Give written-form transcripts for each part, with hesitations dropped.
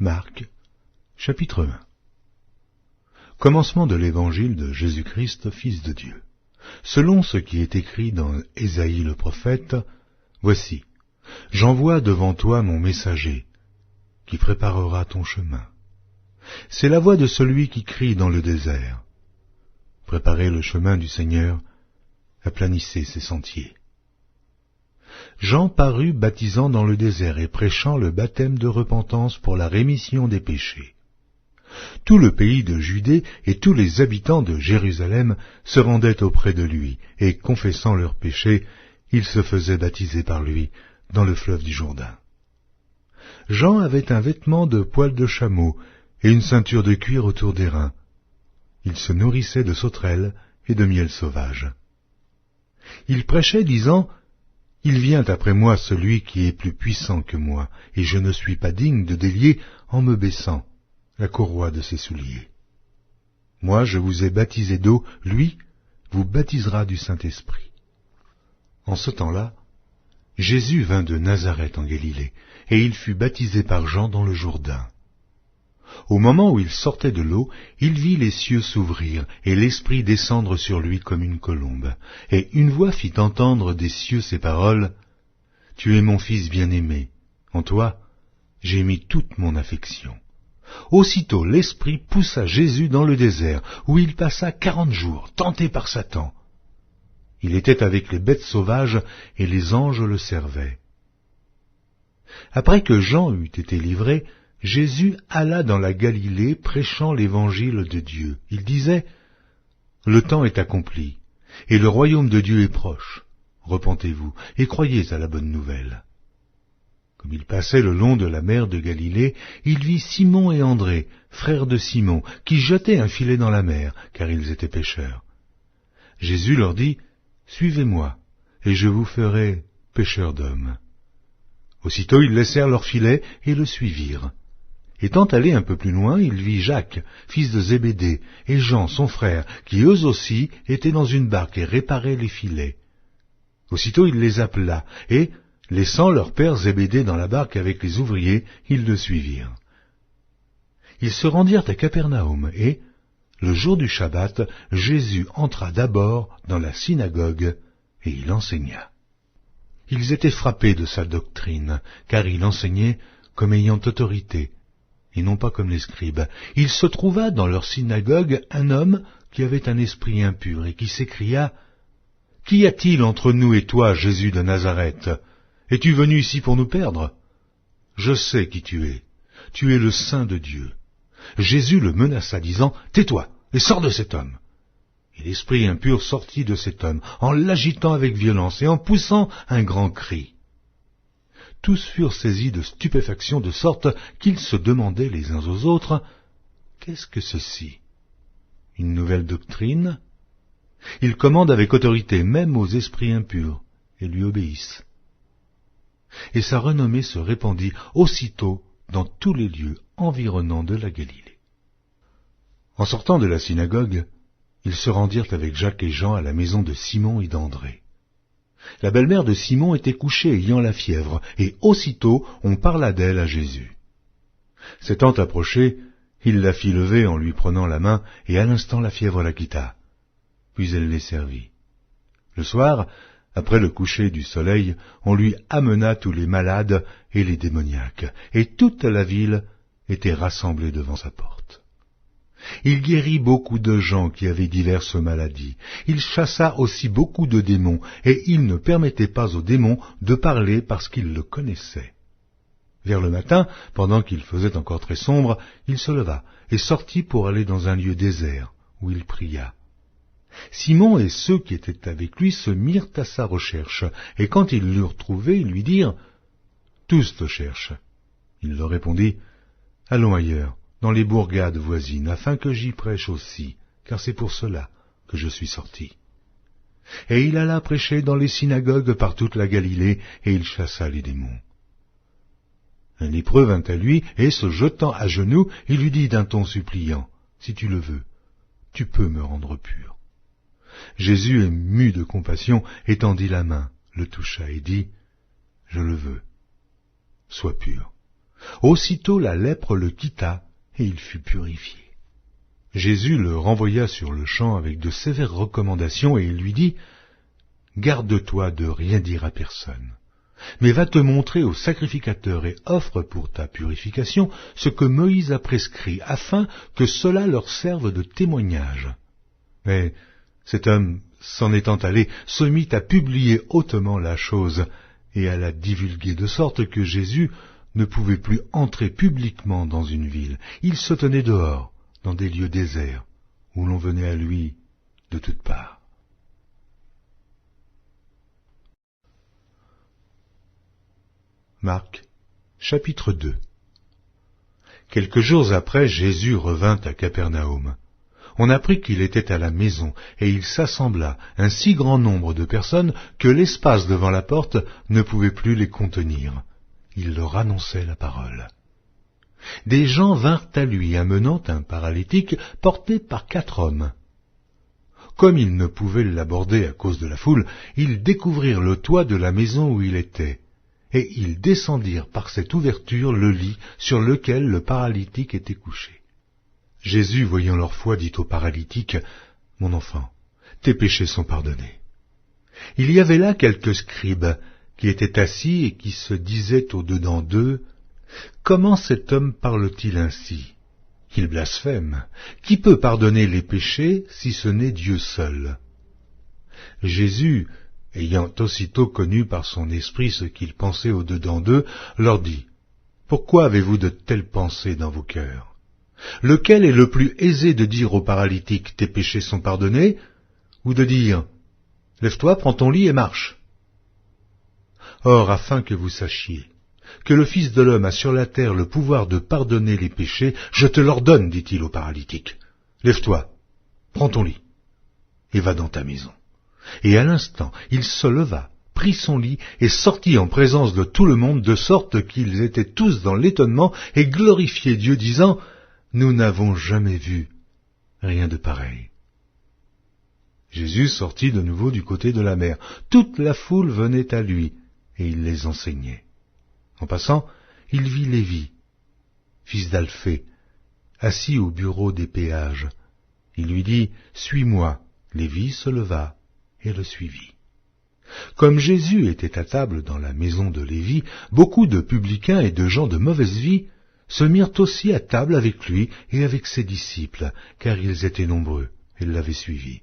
Marc, chapitre 1. Commencement de l'évangile de Jésus-Christ, Fils de Dieu. Selon ce qui est écrit dans Ésaïe le prophète, « Voici, j'envoie devant toi mon messager, qui préparera ton chemin. C'est la voix de celui qui crie dans le désert. Préparez le chemin du Seigneur, aplanissez ses sentiers. » Jean parut baptisant dans le désert et prêchant le baptême de repentance pour la rémission des péchés. Tout le pays de Judée et tous les habitants de Jérusalem se rendaient auprès de lui, et confessant leurs péchés, ils se faisaient baptiser par lui dans le fleuve du Jourdain. Jean avait un vêtement de poil de chameau et une ceinture de cuir autour des reins. Il se nourrissait de sauterelles et de miel sauvage. Il prêchait, disant, « Il vient après moi celui qui est plus puissant que moi, et je ne suis pas digne de délier en me baissant la courroie de ses souliers. Moi je vous ai baptisé d'eau, lui vous baptisera du Saint-Esprit. » En ce temps-là, Jésus vint de Nazareth en Galilée, et il fut baptisé par Jean dans le Jourdain. Au moment où il sortait de l'eau, il vit les cieux s'ouvrir, et l'Esprit descendre sur lui comme une colombe. Et une voix fit entendre des cieux ces paroles, « Tu es mon Fils bien-aimé, en toi j'ai mis toute mon affection. » Aussitôt l'Esprit poussa Jésus dans le désert, où il passa 40 jours, tenté par Satan. Il était avec les bêtes sauvages, et les anges le servaient. Après que Jean eut été livré, Jésus alla dans la Galilée prêchant l'évangile de Dieu. Il disait, « Le temps est accompli, et le royaume de Dieu est proche. Repentez-vous, et croyez à la bonne nouvelle. » Comme il passait le long de la mer de Galilée, il vit Simon et André, frères de Simon, qui jetaient un filet dans la mer, car ils étaient pêcheurs. Jésus leur dit, « Suivez-moi, et je vous ferai pêcheurs d'hommes. » Aussitôt ils laissèrent leur filet et le suivirent. Étant allé un peu plus loin, il vit Jacques, fils de Zébédée, et Jean, son frère, qui eux aussi étaient dans une barque et réparaient les filets. Aussitôt il les appela, et, laissant leur père Zébédée dans la barque avec les ouvriers, ils le suivirent. Ils se rendirent à Capernaum, et, le jour du Shabbat, Jésus entra d'abord dans la synagogue, et il enseigna. Ils étaient frappés de sa doctrine, car il enseignait comme ayant autorité, et non pas comme les scribes. Il se trouva dans leur synagogue un homme qui avait un esprit impur, et qui s'écria, « Qu'y a-t-il entre nous et toi, Jésus de Nazareth? Es-tu venu ici pour nous perdre? Je sais qui tu es le Saint de Dieu. » Jésus le menaça, disant, « Tais-toi, et sors de cet homme. » Et l'esprit impur sortit de cet homme, en l'agitant avec violence et en poussant un grand cri. Tous furent saisis de stupéfaction, de sorte qu'ils se demandaient les uns aux autres, « Qu'est-ce que ceci? Une nouvelle doctrine? » Il commande avec autorité même aux esprits impurs, et lui obéissent. Et sa renommée se répandit aussitôt dans tous les lieux environnants de la Galilée. En sortant de la synagogue, ils se rendirent avec Jacques et Jean à la maison de Simon et d'André. La belle-mère de Simon était couchée ayant la fièvre, et aussitôt on parla d'elle à Jésus. S'étant approché, il la fit lever en lui prenant la main, et à l'instant la fièvre la quitta. Puis elle les servit. Le soir, après le coucher du soleil, on lui amena tous les malades et les démoniaques, et toute la ville était rassemblée devant sa porte. Il guérit beaucoup de gens qui avaient diverses maladies. Il chassa aussi beaucoup de démons, et il ne permettait pas aux démons de parler parce qu'ils le connaissaient. Vers le matin, pendant qu'il faisait encore très sombre, il se leva et sortit pour aller dans un lieu désert, où il pria. Simon et ceux qui étaient avec lui se mirent à sa recherche, et quand ils l'eurent trouvé, ils lui dirent, « Tous te cherchent. » Il leur répondit, « Allons ailleurs, dans les bourgades voisines, afin que j'y prêche aussi, car c'est pour cela que je suis sorti. » Et il alla prêcher dans les synagogues par toute la Galilée, et il chassa les démons. Un lépreux vint à lui, et se jetant à genoux, il lui dit d'un ton suppliant, « Si tu le veux, tu peux me rendre pur. » Jésus, ému de compassion, étendit la main, le toucha et dit, « Je le veux, sois pur. » Aussitôt la lèpre le quitta, et il fut purifié. Jésus le renvoya sur le champ avec de sévères recommandations, et il lui dit « Garde-toi de rien dire à personne, mais va te montrer au sacrificateur et offre pour ta purification ce que Moïse a prescrit, afin que cela leur serve de témoignage. » Mais cet homme, s'en étant allé, se mit à publier hautement la chose et à la divulguer, de sorte que Jésus ne pouvait plus entrer publiquement dans une ville. Il se tenait dehors, dans des lieux déserts, où l'on venait à lui de toutes parts. Marc, chapitre 2. Quelques jours après, Jésus revint à Capernaum. On apprit qu'il était à la maison, et il s'assembla un si grand nombre de personnes que l'espace devant la porte ne pouvait plus les contenir. Il leur annonçait la parole. Des gens vinrent à lui, amenant un paralytique porté par 4 hommes. Comme ils ne pouvaient l'aborder à cause de la foule, ils découvrirent le toit de la maison où il était, et ils descendirent par cette ouverture le lit sur lequel le paralytique était couché. Jésus, voyant leur foi, dit au paralytique, « Mon enfant, tes péchés sont pardonnés. » Il y avait là quelques scribes qui étaient assis et qui se disaient au-dedans d'eux, « Comment cet homme parle-t-il ainsi? Il blasphème. Qui peut pardonner les péchés si ce n'est Dieu seul ?» Jésus, ayant aussitôt connu par son esprit ce qu'ils pensaient au-dedans d'eux, leur dit, « Pourquoi avez-vous de telles pensées dans vos cœurs? Lequel est le plus aisé de dire au paralytique, tes péchés sont pardonnés, ou de dire, lève-toi, prends ton lit et marche? Or, afin que vous sachiez que le Fils de l'homme a sur la terre le pouvoir de pardonner les péchés, je te l'ordonne, dit-il au paralytique, lève-toi, prends ton lit, et va dans ta maison. Et à l'instant, il se leva, prit son lit, et sortit en présence de tout le monde, de sorte qu'ils étaient tous dans l'étonnement, et glorifiaient Dieu, disant, nous n'avons jamais vu rien de pareil. Jésus sortit de nouveau du côté de la mer. Toute la foule venait à lui, et il les enseignait. En passant, il vit Lévi, fils d'Alphée, assis au bureau des péages. Il lui dit, « Suis-moi ». Lévi se leva et le suivit. Comme Jésus était à table dans la maison de Lévi, beaucoup de publicains et de gens de mauvaise vie se mirent aussi à table avec lui et avec ses disciples, car ils étaient nombreux et l'avaient suivi.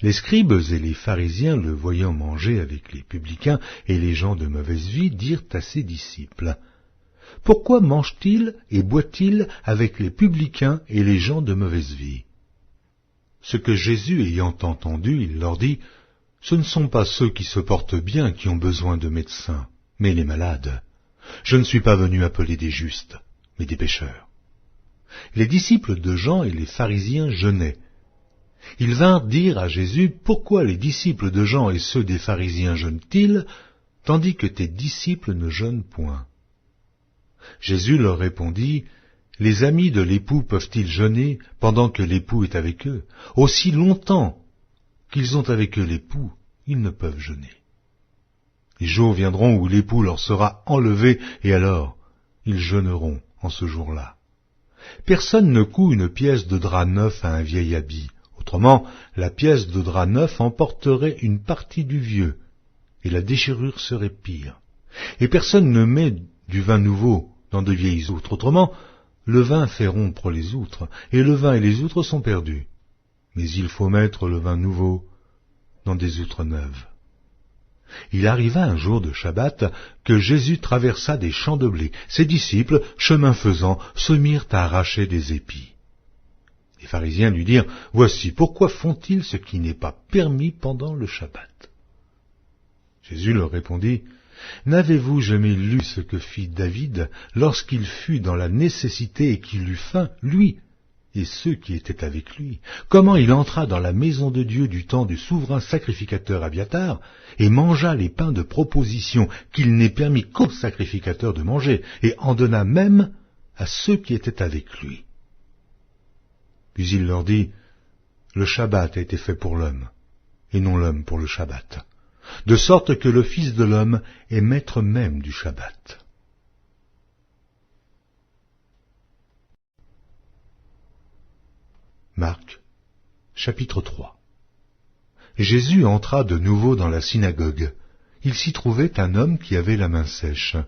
Les scribes et les pharisiens, le voyant manger avec les publicains et les gens de mauvaise vie, dirent à ses disciples, « Pourquoi mange-t-il et boit-il avec les publicains et les gens de mauvaise vie ?» Ce que Jésus ayant entendu, il leur dit, « Ce ne sont pas ceux qui se portent bien qui ont besoin de médecins, mais les malades. Je ne suis pas venu appeler des justes, mais des pécheurs. » Les disciples de Jean et les pharisiens jeûnaient. Ils vinrent dire à Jésus, « Pourquoi les disciples de Jean et ceux des pharisiens jeûnent-ils, tandis que tes disciples ne jeûnent point ?» Jésus leur répondit, « Les amis de l'époux peuvent-ils jeûner pendant que l'époux est avec eux? Aussi longtemps qu'ils ont avec eux l'époux, ils ne peuvent jeûner. Les jours viendront où l'époux leur sera enlevé, et alors ils jeûneront en ce jour-là. Personne ne coud une pièce de drap neuf à un vieil habit. Autrement, la pièce de drap neuf emporterait une partie du vieux, et la déchirure serait pire. Et personne ne met du vin nouveau dans de vieilles outres. Autrement, le vin fait rompre les outres, et le vin et les outres sont perdus. Mais il faut mettre le vin nouveau dans des outres neuves. » Il arriva un jour de Shabbat que Jésus traversa des champs de blé. Ses disciples, chemin faisant, se mirent à arracher des épis. Les pharisiens lui dirent, « Voici, pourquoi font-ils ce qui n'est pas permis pendant le Shabbat ?» Jésus leur répondit, « N'avez-vous jamais lu ce que fit David lorsqu'il fut dans la nécessité et qu'il eut faim, lui et ceux qui étaient avec lui, comment il entra dans la maison de Dieu du temps du souverain sacrificateur Abiatar, et mangea les pains de proposition qu'il n'est permis qu'aux sacrificateurs de manger, et en donna même à ceux qui étaient avec lui. Puis il leur dit, le Shabbat a été fait pour l'homme, et non l'homme pour le Shabbat, de sorte que le Fils de l'homme est maître même du Shabbat. » Marc, chapitre 3. Jésus entra de nouveau dans la synagogue. Il s'y trouvait un homme qui avait la main sèche.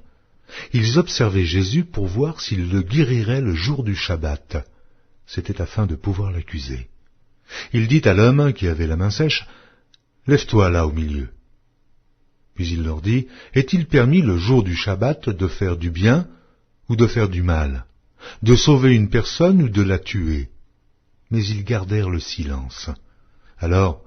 Ils observaient Jésus pour voir s'il le guérirait le jour du Shabbat. C'était afin de pouvoir l'accuser. Il dit à l'homme qui avait la main sèche, « Lève-toi là au milieu. » Puis il leur dit, « Est-il permis le jour du Shabbat de faire du bien ou de faire du mal, de sauver une personne ou de la tuer ?» Mais ils gardèrent le silence. Alors,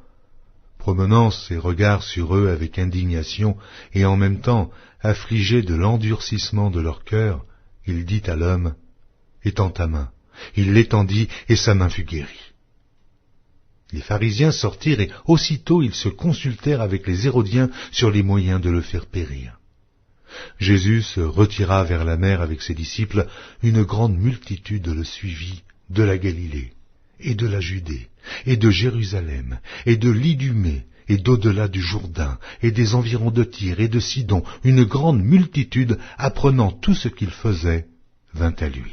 promenant ses regards sur eux avec indignation et en même temps affligé de l'endurcissement de leur cœur, il dit à l'homme, « Étends ta main. » Il l'étendit et sa main fut guérie. Les pharisiens sortirent et aussitôt ils se consultèrent avec les Hérodiens sur les moyens de le faire périr. Jésus se retira vers la mer avec ses disciples. Une grande multitude le suivit de la Galilée, et de la Judée, et de Jérusalem, et de l'Idumée, et d'au-delà du Jourdain, et des environs de Tyr et de Sidon. Une grande multitude, apprenant tout ce qu'il faisait, vint à lui.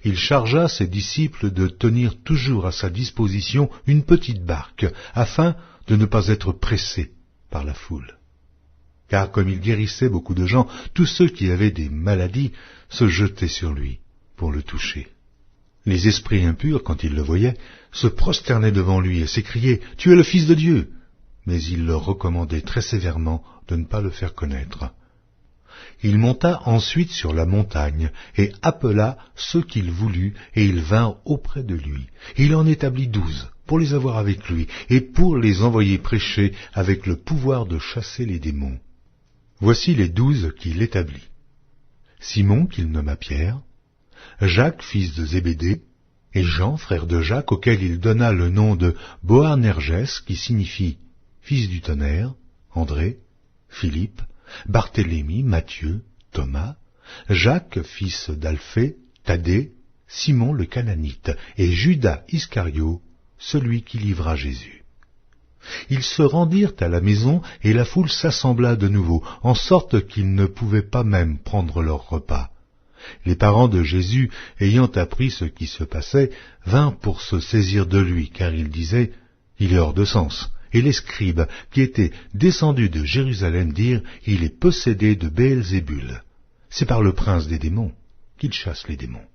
Il chargea ses disciples de tenir toujours à sa disposition une petite barque, afin de ne pas être pressés par la foule. Car comme il guérissait beaucoup de gens, tous ceux qui avaient des maladies se jetaient sur lui pour le toucher. Les esprits impurs, quand ils le voyaient, se prosternaient devant lui et s'écriaient « Tu es le Fils de Dieu !» Mais il leur recommandait très sévèrement de ne pas le faire connaître. Il monta ensuite sur la montagne et appela ceux qu'il voulut, et ils vinrent auprès de lui. Il en établit 12 pour les avoir avec lui et pour les envoyer prêcher avec le pouvoir de chasser les démons. Voici les 12 qu'il établit. Simon, qu'il nomma Pierre, Jacques, fils de Zébédée, et Jean, frère de Jacques, auquel il donna le nom de Boanerges, qui signifie fils du tonnerre, André, Philippe, Barthélemy, Matthieu, Thomas, Jacques, fils d'Alphée, Thaddée, Simon le Cananite, et Judas Iscario, celui qui livra Jésus. Ils se rendirent à la maison, et la foule s'assembla de nouveau, en sorte qu'ils ne pouvaient pas même prendre leur repas. Les parents de Jésus, ayant appris ce qui se passait, vinrent pour se saisir de lui, car ils disaient « Il est hors de sens ». Et les scribes, qui étaient descendus de Jérusalem, dirent « Il est possédé de Béelzébul. C'est par le prince des démons qu'il chasse les démons. »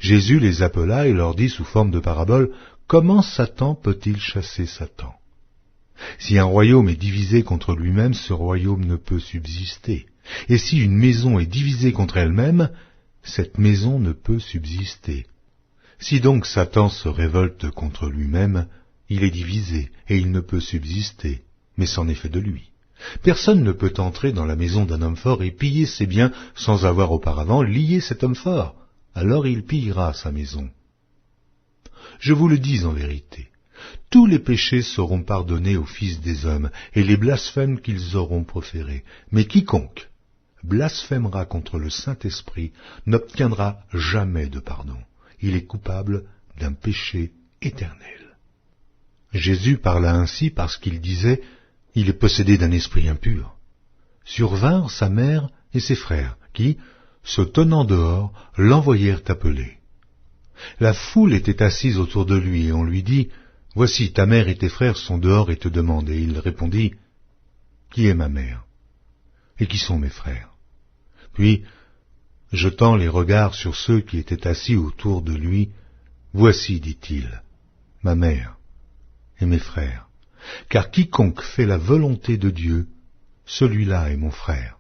Jésus les appela et leur dit sous forme de parabole « Comment Satan peut-il chasser Satan? Si un royaume est divisé contre lui-même, ce royaume ne peut subsister. Et si une maison est divisée contre elle-même, cette maison ne peut subsister. Si donc Satan se révolte contre lui-même, il est divisé, et il ne peut subsister, mais c'en est fait de lui. Personne ne peut entrer dans la maison d'un homme fort et piller ses biens sans avoir auparavant lié cet homme fort. Alors il pillera sa maison. Je vous le dis en vérité, tous les péchés seront pardonnés aux fils des hommes, et les blasphèmes qu'ils auront proférés. Mais quiconque blasphémera contre le Saint-Esprit n'obtiendra jamais de pardon. Il est coupable d'un péché éternel. Jésus parla ainsi parce qu'il disait « Il est possédé d'un esprit impur ». Survinrent sa mère et ses frères, qui, se tenant dehors, l'envoyèrent appeler. La foule était assise autour de lui, et on lui dit « Voici, ta mère et tes frères sont dehors et te demandent. » Et il répondit « Qui est ma mère? Et qui sont mes frères ?» Puis, jetant les regards sur ceux qui étaient assis autour de lui, « Voici, dit-il, ma mère et mes frères, car quiconque fait la volonté de Dieu, celui-là est mon frère,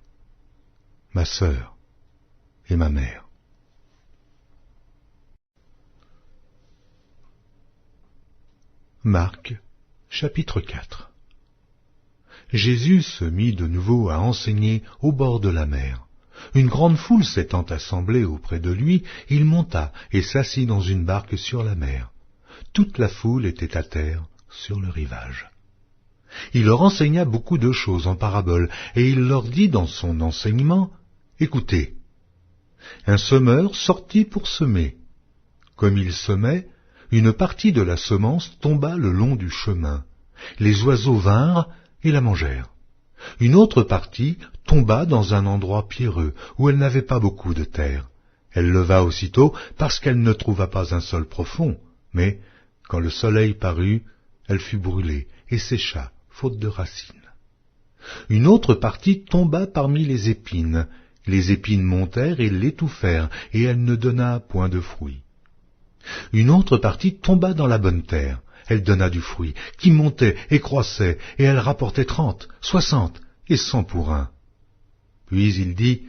ma sœur et ma mère. » Marc, chapitre 4. Jésus se mit de nouveau à enseigner au bord de la mer. Une grande foule s'étant assemblée auprès de lui, il monta et s'assit dans une barque sur la mer. Toute la foule était à terre sur le rivage. Il leur enseigna beaucoup de choses en paraboles, et il leur dit dans son enseignement, « Écoutez, un semeur sortit pour semer. Comme il semait, une partie de la semence tomba le long du chemin. Les oiseaux vinrent et la mangèrent. Une autre partie tomba dans un endroit pierreux, où elle n'avait pas beaucoup de terre. Elle leva aussitôt parce qu'elle ne trouva pas un sol profond, Mais, quand le soleil parut, elle fut brûlée et sécha, faute de racines. Une autre partie tomba parmi les épines montèrent et l'étouffèrent, et elle ne donna point de fruit. Une autre partie tomba dans la bonne terre, elle donna du fruit, qui montait et croissait, et elle rapportait 30, 60 et 100 pour un. Puis il dit,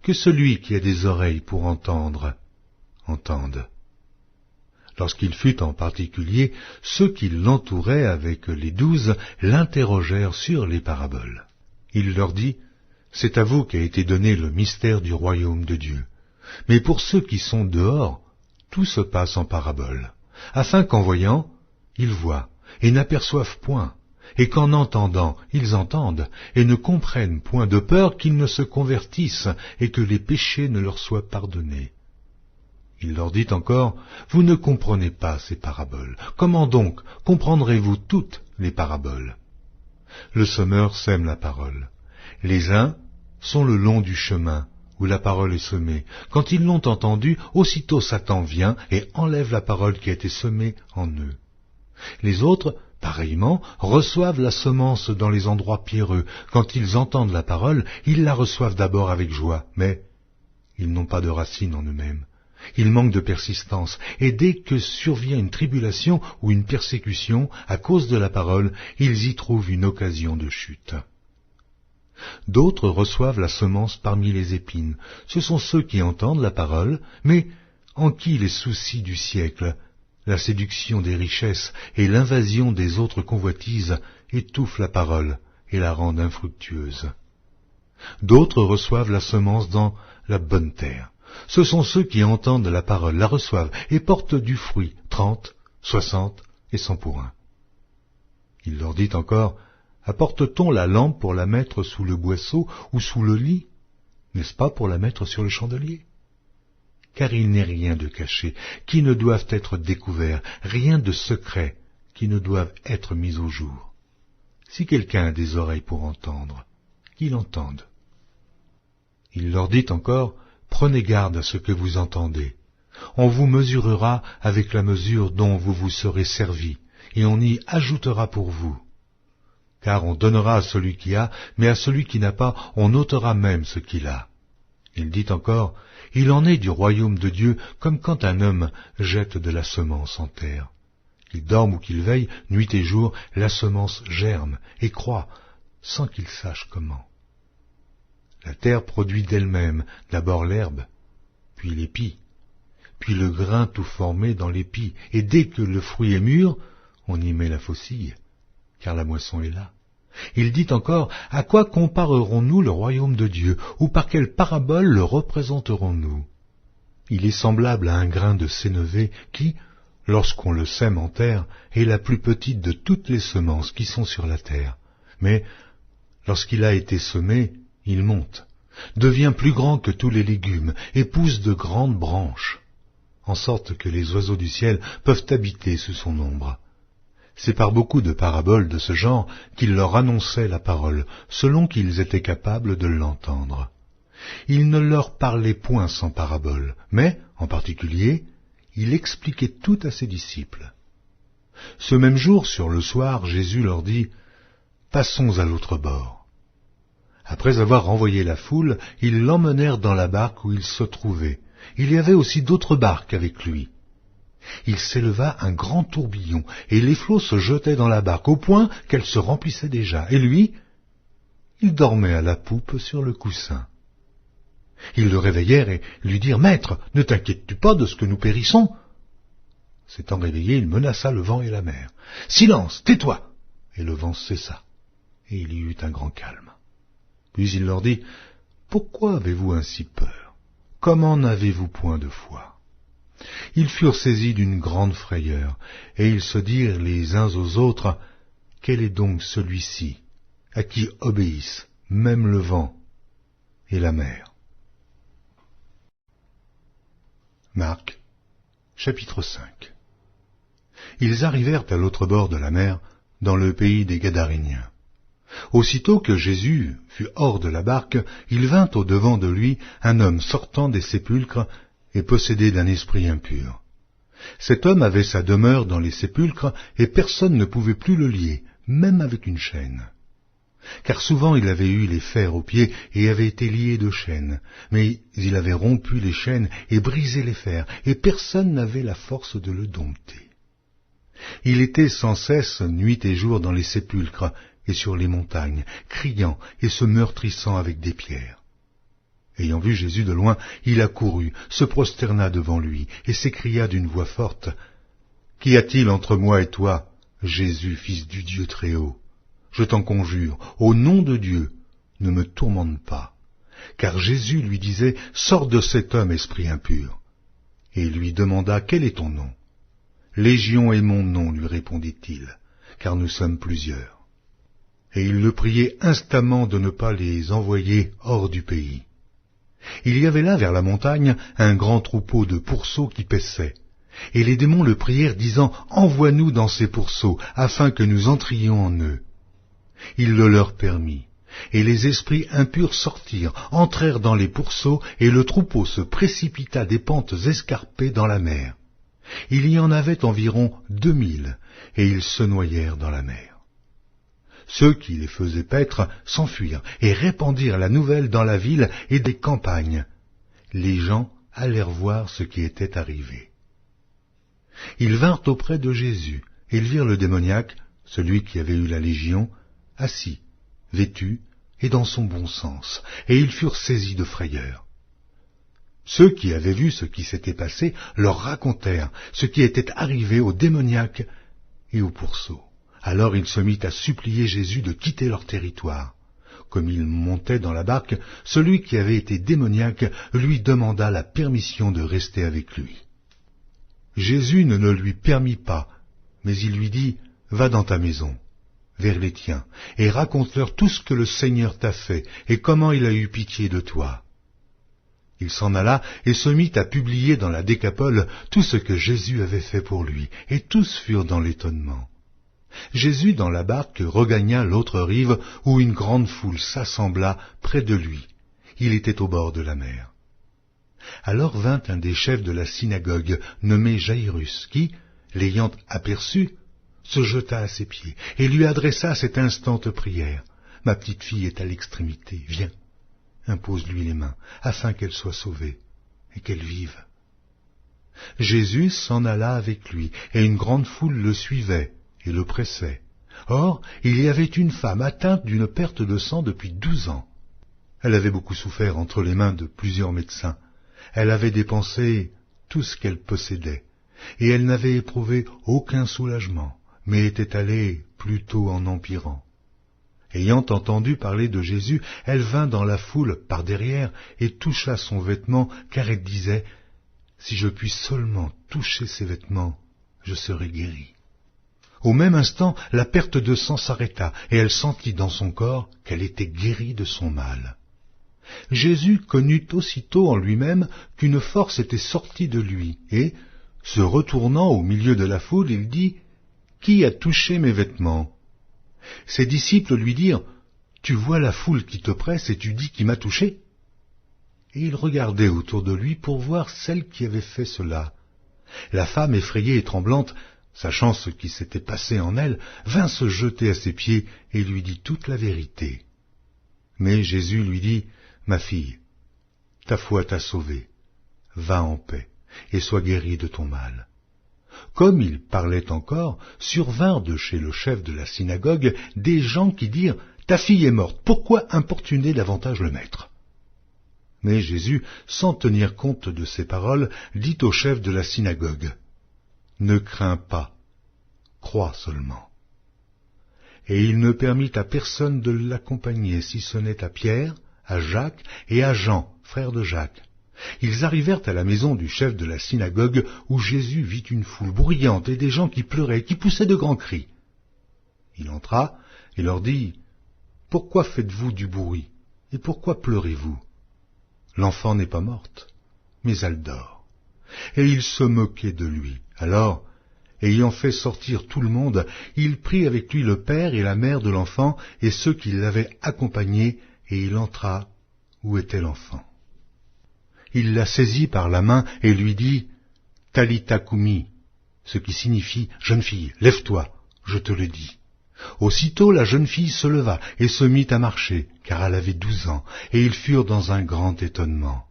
que celui qui a des oreilles pour entendre, entende. Lorsqu'il fut en particulier, ceux qui l'entouraient avec les 12 l'interrogèrent sur les paraboles. Il leur dit, c'est à vous qu'a été donné le mystère du royaume de Dieu. Mais pour ceux qui sont dehors, tout se passe en paraboles, afin qu'en voyant, ils voient et n'aperçoivent point, et qu'en entendant, ils entendent et ne comprennent point, de peur qu'ils ne se convertissent et que les péchés ne leur soient pardonnés. Il leur dit encore, vous ne comprenez pas ces paraboles. Comment donc comprendrez-vous toutes les paraboles? Le semeur sème la parole. Les uns sont le long du chemin où la parole est semée. Quand ils l'ont entendue, aussitôt Satan vient et enlève la parole qui a été semée en eux. Les autres, pareillement, reçoivent la semence dans les endroits pierreux. Quand ils entendent la parole, ils la reçoivent d'abord avec joie, mais ils n'ont pas de racine en eux-mêmes. Ils manquent de persistance, et dès que survient une tribulation ou une persécution à cause de la parole, ils y trouvent une occasion de chute. D'autres reçoivent la semence parmi les épines. Ce sont ceux qui entendent la parole, mais en qui les soucis du siècle, la séduction des richesses et l'invasion des autres convoitises étouffent la parole et la rendent infructueuse. D'autres reçoivent la semence dans la bonne terre. Ce sont ceux qui entendent la parole, la reçoivent et portent du fruit, 30, 60 et 100 pour un. Il leur dit encore, apporte-t-on la lampe pour la mettre sous le boisseau ou sous le lit? N'est-ce pas pour la mettre sur le chandelier? Car il n'est rien de caché qui ne doive être découvert, rien de secret qui ne doive être mis au jour. Si quelqu'un a des oreilles pour entendre, qu'il entende. Il leur dit encore, prenez garde à ce que vous entendez. On vous mesurera avec la mesure dont vous vous serez servi, et on y ajoutera pour vous. Car on donnera à celui qui a, mais à celui qui n'a pas, on ôtera même ce qu'il a. Il dit encore, il en est du royaume de Dieu comme quand un homme jette de la semence en terre. Qu'il dorme ou qu'il veille, nuit et jour, la semence germe et croît, sans qu'il sache comment. La terre produit d'elle-même d'abord l'herbe, puis l'épi, puis le grain tout formé dans l'épi, et dès que le fruit est mûr, on y met la faucille, car la moisson est là. Il dit encore, à quoi comparerons-nous le royaume de Dieu, ou par quelle parabole le représenterons-nous? Il est semblable à un grain de sénévé qui, lorsqu'on le sème en terre, est la plus petite de toutes les semences qui sont sur la terre. Mais, lorsqu'il a été semé, il monte, devient plus grand que tous les légumes, et pousse de grandes branches, en sorte que les oiseaux du ciel peuvent habiter sous son ombre. C'est par beaucoup de paraboles de ce genre qu'il leur annonçait la parole, selon qu'ils étaient capables de l'entendre. Il ne leur parlait point sans parabole, mais, en particulier, il expliquait tout à ses disciples. Ce même jour, sur le soir, Jésus leur dit, « Passons à l'autre bord. » Après avoir renvoyé la foule, ils l'emmenèrent dans la barque où il se trouvait. Il y avait aussi d'autres barques avec lui. Il s'éleva un grand tourbillon, et les flots se jetaient dans la barque, au point qu'elle se remplissait déjà. Et lui, il dormait à la poupe sur le coussin. Ils le réveillèrent et lui dirent, « Maître, ne t'inquiètes-tu pas de ce que nous périssons ?» S'étant réveillé, il menaça le vent et la mer. « Silence, tais-toi !» Et le vent cessa, et il y eut un grand calme. Puis il leur dit, « Pourquoi avez-vous ainsi peur? Comment n'avez-vous point de foi ?» Ils furent saisis d'une grande frayeur, et ils se dirent les uns aux autres, « Quel est donc celui-ci, à qui obéissent même le vent et la mer ?» Marc, chapitre 5. Ils arrivèrent à l'autre bord de la mer, dans le pays des Gadaréniens. Aussitôt que Jésus fut hors de la barque, il vint au-devant de lui un homme sortant des sépulcres et possédé d'un esprit impur. Cet homme avait sa demeure dans les sépulcres, et personne ne pouvait plus le lier, même avec une chaîne. Car souvent il avait eu les fers aux pieds et avait été lié de chaînes, mais il avait rompu les chaînes et brisé les fers, et personne n'avait la force de le dompter. Il était sans cesse, nuit et jour, dans les sépulcres et sur les montagnes, criant et se meurtrissant avec des pierres. Ayant vu Jésus de loin, il accourut, se prosterna devant lui, et s'écria d'une voix forte, « Qu'y a-t-il entre moi et toi, Jésus, fils du Dieu Très-Haut? Je t'en conjure, au nom de Dieu, ne me tourmente pas. » Car Jésus lui disait, « Sors de cet homme, esprit impur. » Et il lui demanda, « Quel est ton nom ?» « Légion est mon nom, lui répondit-il, car nous sommes plusieurs. » Et il le priait instamment de ne pas les envoyer hors du pays. Il y avait là, vers la montagne, un grand troupeau de pourceaux qui paissaient. Et les démons le prièrent, disant, « Envoie-nous dans ces pourceaux, afin que nous entrions en eux. » Il le leur permit. Et les esprits impurs sortirent, entrèrent dans les pourceaux, et le troupeau se précipita des pentes escarpées dans la mer. Il y en avait environ 2000, et ils se noyèrent dans la mer. Ceux qui les faisaient paître s'enfuirent et répandirent la nouvelle dans la ville et des campagnes. Les gens allèrent voir ce qui était arrivé. Ils vinrent auprès de Jésus, et ils virent le démoniaque, celui qui avait eu la légion, assis, vêtu et dans son bon sens, et ils furent saisis de frayeur. Ceux qui avaient vu ce qui s'était passé leur racontèrent ce qui était arrivé au démoniaque et au pourceau. Alors il se mit à supplier Jésus de quitter leur territoire. Comme il montait dans la barque, celui qui avait été démoniaque lui demanda la permission de rester avec lui. Jésus ne le lui permit pas, mais il lui dit, « Va dans ta maison, vers les tiens, et raconte-leur tout ce que le Seigneur t'a fait, et comment il a eu pitié de toi. » Il s'en alla et se mit à publier dans la Décapole tout ce que Jésus avait fait pour lui, et tous furent dans l'étonnement. Jésus, dans la barque, regagna l'autre rive, où une grande foule s'assembla près de lui. Il était au bord de la mer. Alors vint un des chefs de la synagogue, nommé Jaïrus, qui, l'ayant aperçu, se jeta à ses pieds, et lui adressa cette instante prière. « Ma petite fille est à l'extrémité, viens. Impose-lui les mains, afin qu'elle soit sauvée, et qu'elle vive. » Jésus s'en alla avec lui, et une grande foule le suivait, et le pressait. Or, il y avait une femme atteinte d'une perte de sang depuis 12 ans. Elle avait beaucoup souffert entre les mains de plusieurs médecins. Elle avait dépensé tout ce qu'elle possédait, et elle n'avait éprouvé aucun soulagement, mais était allée plutôt en empirant. Ayant entendu parler de Jésus, elle vint dans la foule par derrière et toucha son vêtement, car elle disait, « Si je puis seulement toucher ses vêtements, je serai guérie. » Au même instant, la perte de sang s'arrêta, et elle sentit dans son corps qu'elle était guérie de son mal. Jésus connut aussitôt en lui-même qu'une force était sortie de lui, et, se retournant au milieu de la foule, il dit, « Qui a touché mes vêtements ?» Ses disciples lui dirent, « Tu vois la foule qui te presse et tu dis qui m'a touché ?» Et il regardait autour de lui pour voir celle qui avait fait cela. La femme, effrayée et tremblante, sachant ce qui s'était passé en elle, vint se jeter à ses pieds et lui dit toute la vérité. Mais Jésus lui dit, « Ma fille, ta foi t'a sauvée. Va en paix et sois guérie de ton mal. » Comme il parlait encore, survinrent de chez le chef de la synagogue des gens qui dirent, « Ta fille est morte, pourquoi importuner davantage le maître ?» Mais Jésus, sans tenir compte de ces paroles, dit au chef de la synagogue, « Ne crains pas, crois seulement. » Et il ne permit à personne de l'accompagner, si ce n'est à Pierre, à Jacques et à Jean, frère de Jacques. Ils arrivèrent à la maison du chef de la synagogue, où Jésus vit une foule bruyante et des gens qui pleuraient et qui poussaient de grands cris. Il entra et leur dit, « Pourquoi faites-vous du bruit, et pourquoi pleurez-vous? L'enfant n'est pas morte, mais elle dort. » Et ils se moquaient de lui. Alors, ayant fait sortir tout le monde, il prit avec lui le père et la mère de l'enfant et ceux qui l'avaient accompagné, et il entra où était l'enfant. Il la saisit par la main et lui dit, « Talitha koumi » ce qui signifie « Jeune fille, lève-toi, je te le dis ». Aussitôt la jeune fille se leva et se mit à marcher, car elle avait 12 ans, et ils furent dans un grand étonnement.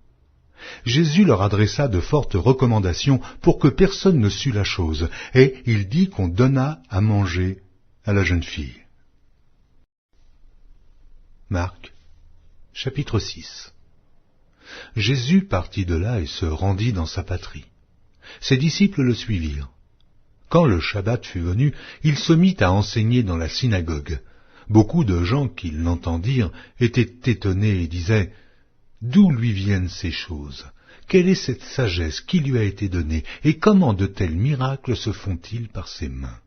Jésus leur adressa de fortes recommandations pour que personne ne sût la chose, et il dit qu'on donna à manger à la jeune fille. Marc, chapitre 6. Jésus partit de là et se rendit dans sa patrie. Ses disciples le suivirent. Quand le Shabbat fut venu, il se mit à enseigner dans la synagogue. Beaucoup de gens qui l'entendirent étaient étonnés et disaient « D'où lui viennent ces choses? Quelle est cette sagesse qui lui a été donnée? Et comment de tels miracles se font-ils par ses mains?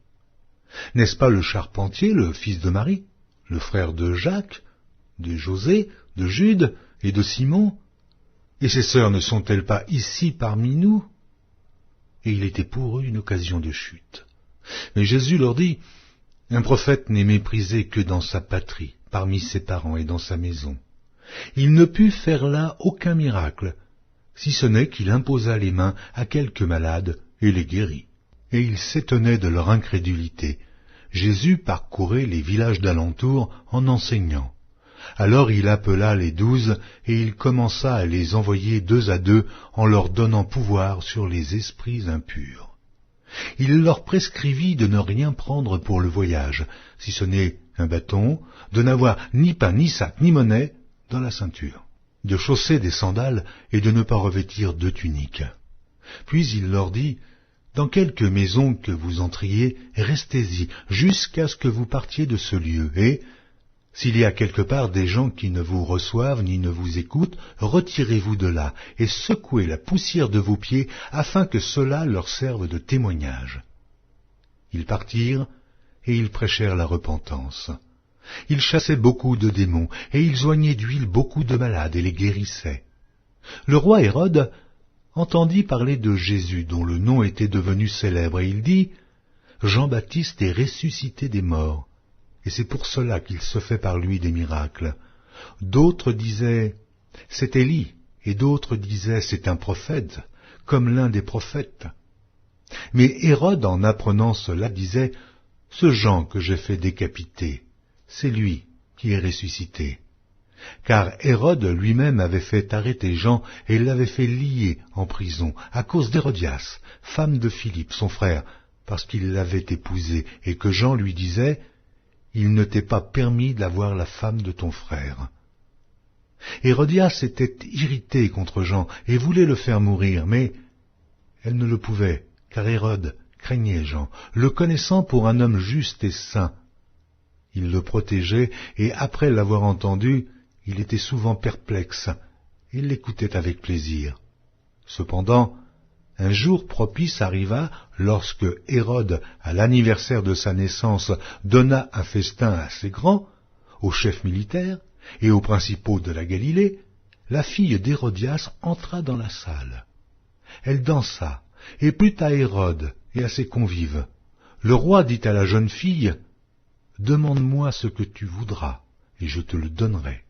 N'est-ce pas le charpentier, le fils de Marie, le frère de Jacques, de José, de Jude et de Simon? Et ses sœurs ne sont-elles pas ici parmi nous ?» Et il était pour eux une occasion de chute. Mais Jésus leur dit, « Un prophète n'est méprisé que dans sa patrie, parmi ses parents et dans sa maison. Il ne put faire là aucun miracle, si ce n'est qu'il imposa les mains à quelques malades et les guérit. » Et ils s'étonnaient de leur incrédulité. Jésus parcourait les villages d'alentour en enseignant. Alors il appela les 12 et il commença à les envoyer 2 à 2 en leur donnant pouvoir sur les esprits impurs. Il leur prescrivit de ne rien prendre pour le voyage, si ce n'est un bâton, de n'avoir ni pain, ni sac, ni monnaie dans la ceinture, de chausser des sandales et de ne pas revêtir de tunique. Puis il leur dit, « Dans quelque maison que vous entriez, restez-y jusqu'à ce que vous partiez de ce lieu, et s'il y a quelque part des gens qui ne vous reçoivent ni ne vous écoutent, retirez-vous de là et secouez la poussière de vos pieds afin que cela leur serve de témoignage. » Ils partirent et ils prêchèrent la repentance. Ils chassaient beaucoup de démons et ils oignaient d'huile beaucoup de malades et les guérissaient. Le roi Hérode entendit parler de Jésus dont le nom était devenu célèbre et il dit « Jean-Baptiste est ressuscité des morts. » Et c'est pour cela qu'il se fait par lui des miracles. D'autres disaient « C'est Élie », et d'autres disaient « C'est un prophète, comme l'un des prophètes. » Mais Hérode, en apprenant cela, disait « Ce Jean que j'ai fait décapiter, c'est lui qui est ressuscité. » Car Hérode lui-même avait fait arrêter Jean et l'avait fait lier en prison à cause d'Hérodias, femme de Philippe, son frère, parce qu'il l'avait épousée, et que Jean lui disait « Il ne t'est pas permis d'avoir la femme de ton frère. » Hérodias était irritée contre Jean et voulait le faire mourir, mais elle ne le pouvait, car Hérode craignait Jean, le connaissant pour un homme juste et saint. Il le protégeait, et après l'avoir entendu, il était souvent perplexe, et l'écoutait avec plaisir. Cependant, un jour propice arriva lorsque Hérode, à l'anniversaire de sa naissance, donna un festin assez grand, aux chefs militaires et aux principaux de la Galilée. La fille d'Hérodias entra dans la salle. Elle dansa et plut à Hérode et à ses convives. Le roi dit à la jeune fille, « Demande-moi ce que tu voudras, et je te le donnerai. »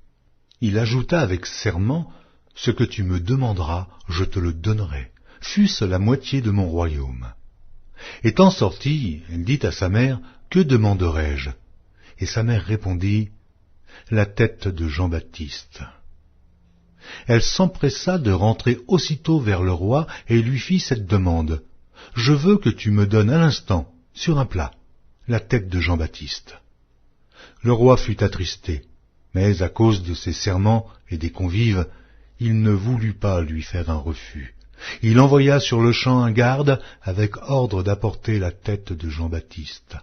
Il ajouta avec serment, « Ce que tu me demanderas, je te le donnerai. Fût-ce la moitié de mon royaume. » Étant sortie, elle dit à sa mère, « Que demanderai-je » Et sa mère répondit, « La tête de Jean-Baptiste. » Elle s'empressa de rentrer aussitôt vers le roi et lui fit cette demande, « Je veux que tu me donnes à l'instant, sur un plat, la tête de Jean-Baptiste. » Le roi fut attristé, mais à cause de ses serments et des convives, il ne voulut pas lui faire un refus. Il envoya sur le champ un garde avec ordre d'apporter la tête de Jean-Baptiste.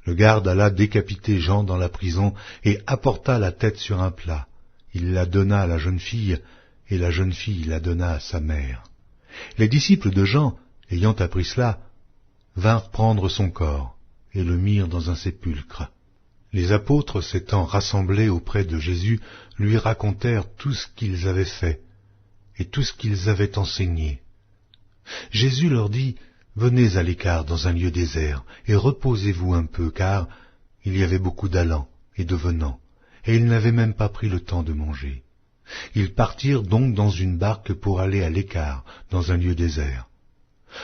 Le garde alla décapiter Jean dans la prison et apporta la tête sur un plat. Il la donna à la jeune fille, et la jeune fille la donna à sa mère. Les disciples de Jean, ayant appris cela, vinrent prendre son corps et le mirent dans un sépulcre. Les apôtres s'étant rassemblés auprès de Jésus, lui racontèrent tout ce qu'ils avaient fait et tout ce qu'ils avaient enseigné. Jésus leur dit, « Venez à l'écart dans un lieu désert, et reposez-vous un peu, car il y avait beaucoup d'allants et de venants, et ils n'avaient même pas pris le temps de manger. » Ils partirent donc dans une barque pour aller à l'écart, dans un lieu désert.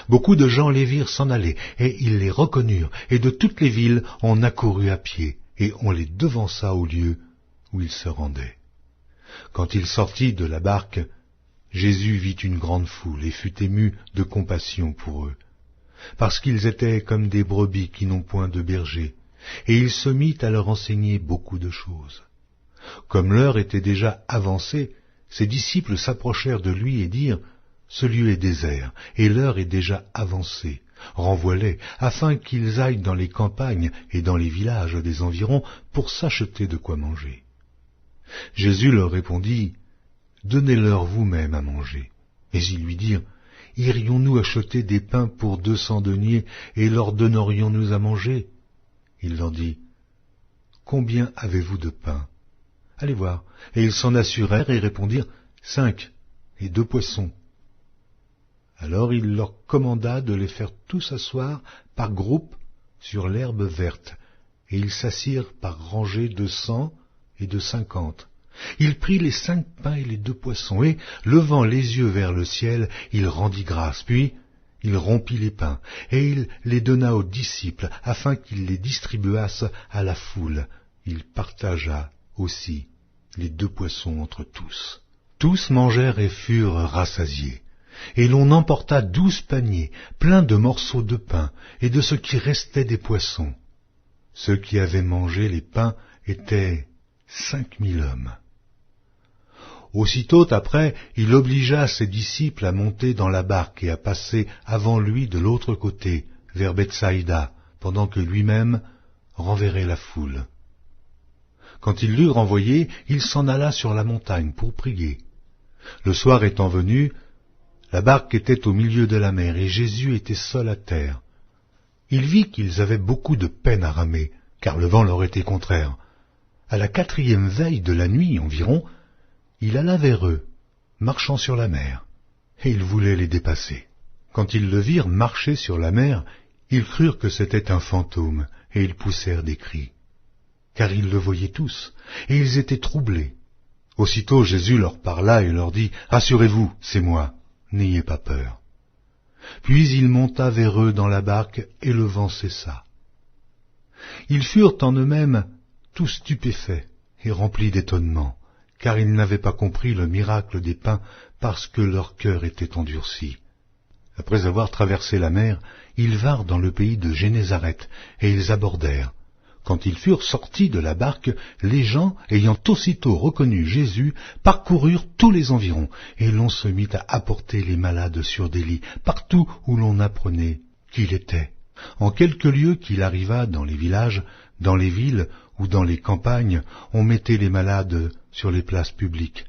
Beaucoup de gens les virent s'en aller, et ils les reconnurent, et de toutes les villes on accourut à pied, et on les devança au lieu où ils se rendaient. Quand il sortit de la barque, Jésus vit une grande foule, et fut ému de compassion pour eux, parce qu'ils étaient comme des brebis qui n'ont point de berger, et il se mit à leur enseigner beaucoup de choses. Comme l'heure était déjà avancée, ses disciples s'approchèrent de lui et dirent, « Ce lieu est désert, et l'heure est déjà avancée. Renvoie-les, afin qu'ils aillent dans les campagnes et dans les villages des environs pour s'acheter de quoi manger. » Jésus leur répondit, « Donnez-leur vous-même à manger. » Mais ils lui dirent, « Irions-nous acheter des pains pour 200 deniers et leur donnerions-nous à manger ?» Il leur dit, « Combien avez-vous de pain ? Allez voir. » Et ils s'en assurèrent et répondirent, « 5 et 2 poissons. » Alors il leur commanda de les faire tous asseoir par groupes sur l'herbe verte, et ils s'assirent par rangées de 100 et de 50. Il prit les 5 pains et les 2 poissons, et, levant les yeux vers le ciel, il rendit grâce, puis il rompit les pains, et il les donna aux disciples, afin qu'ils les distribuassent à la foule. Il partagea aussi les 2 poissons entre tous. Tous mangèrent et furent rassasiés. Et l'on emporta 12 paniers, pleins de morceaux de pain, et de ce qui restait des poissons. Ceux qui avaient mangé les pains étaient 5000 hommes. Aussitôt après, il obligea ses disciples à monter dans la barque et à passer avant lui de l'autre côté, vers Bethsaïda, pendant que lui-même renverrait la foule. Quand il l'eut renvoyé, il s'en alla sur la montagne pour prier. Le soir étant venu, la barque était au milieu de la mer, et Jésus était seul à terre. Il vit qu'ils avaient beaucoup de peine à ramer, car le vent leur était contraire. À la 4e veille de la nuit environ, il alla vers eux, marchant sur la mer, et il voulait les dépasser. Quand ils le virent marcher sur la mer, ils crurent que c'était un fantôme, et ils poussèrent des cris. Car ils le voyaient tous, et ils étaient troublés. Aussitôt Jésus leur parla et leur dit, « Rassurez-vous, c'est moi. N'ayez pas peur. » Puis il monta vers eux dans la barque, et le vent cessa. Ils furent en eux-mêmes tous stupéfaits et remplis d'étonnement, car ils n'avaient pas compris le miracle des pains, parce que leur cœur était endurci. Après avoir traversé la mer, ils vinrent dans le pays de Génézareth, et ils abordèrent. Quand ils furent sortis de la barque, les gens, ayant aussitôt reconnu Jésus, parcoururent tous les environs, et l'on se mit à apporter les malades sur des lits, partout où l'on apprenait qu'il était. En quelques lieues qu'il arriva dans les villages, dans les villes ou dans les campagnes, on mettait les malades sur les places publiques,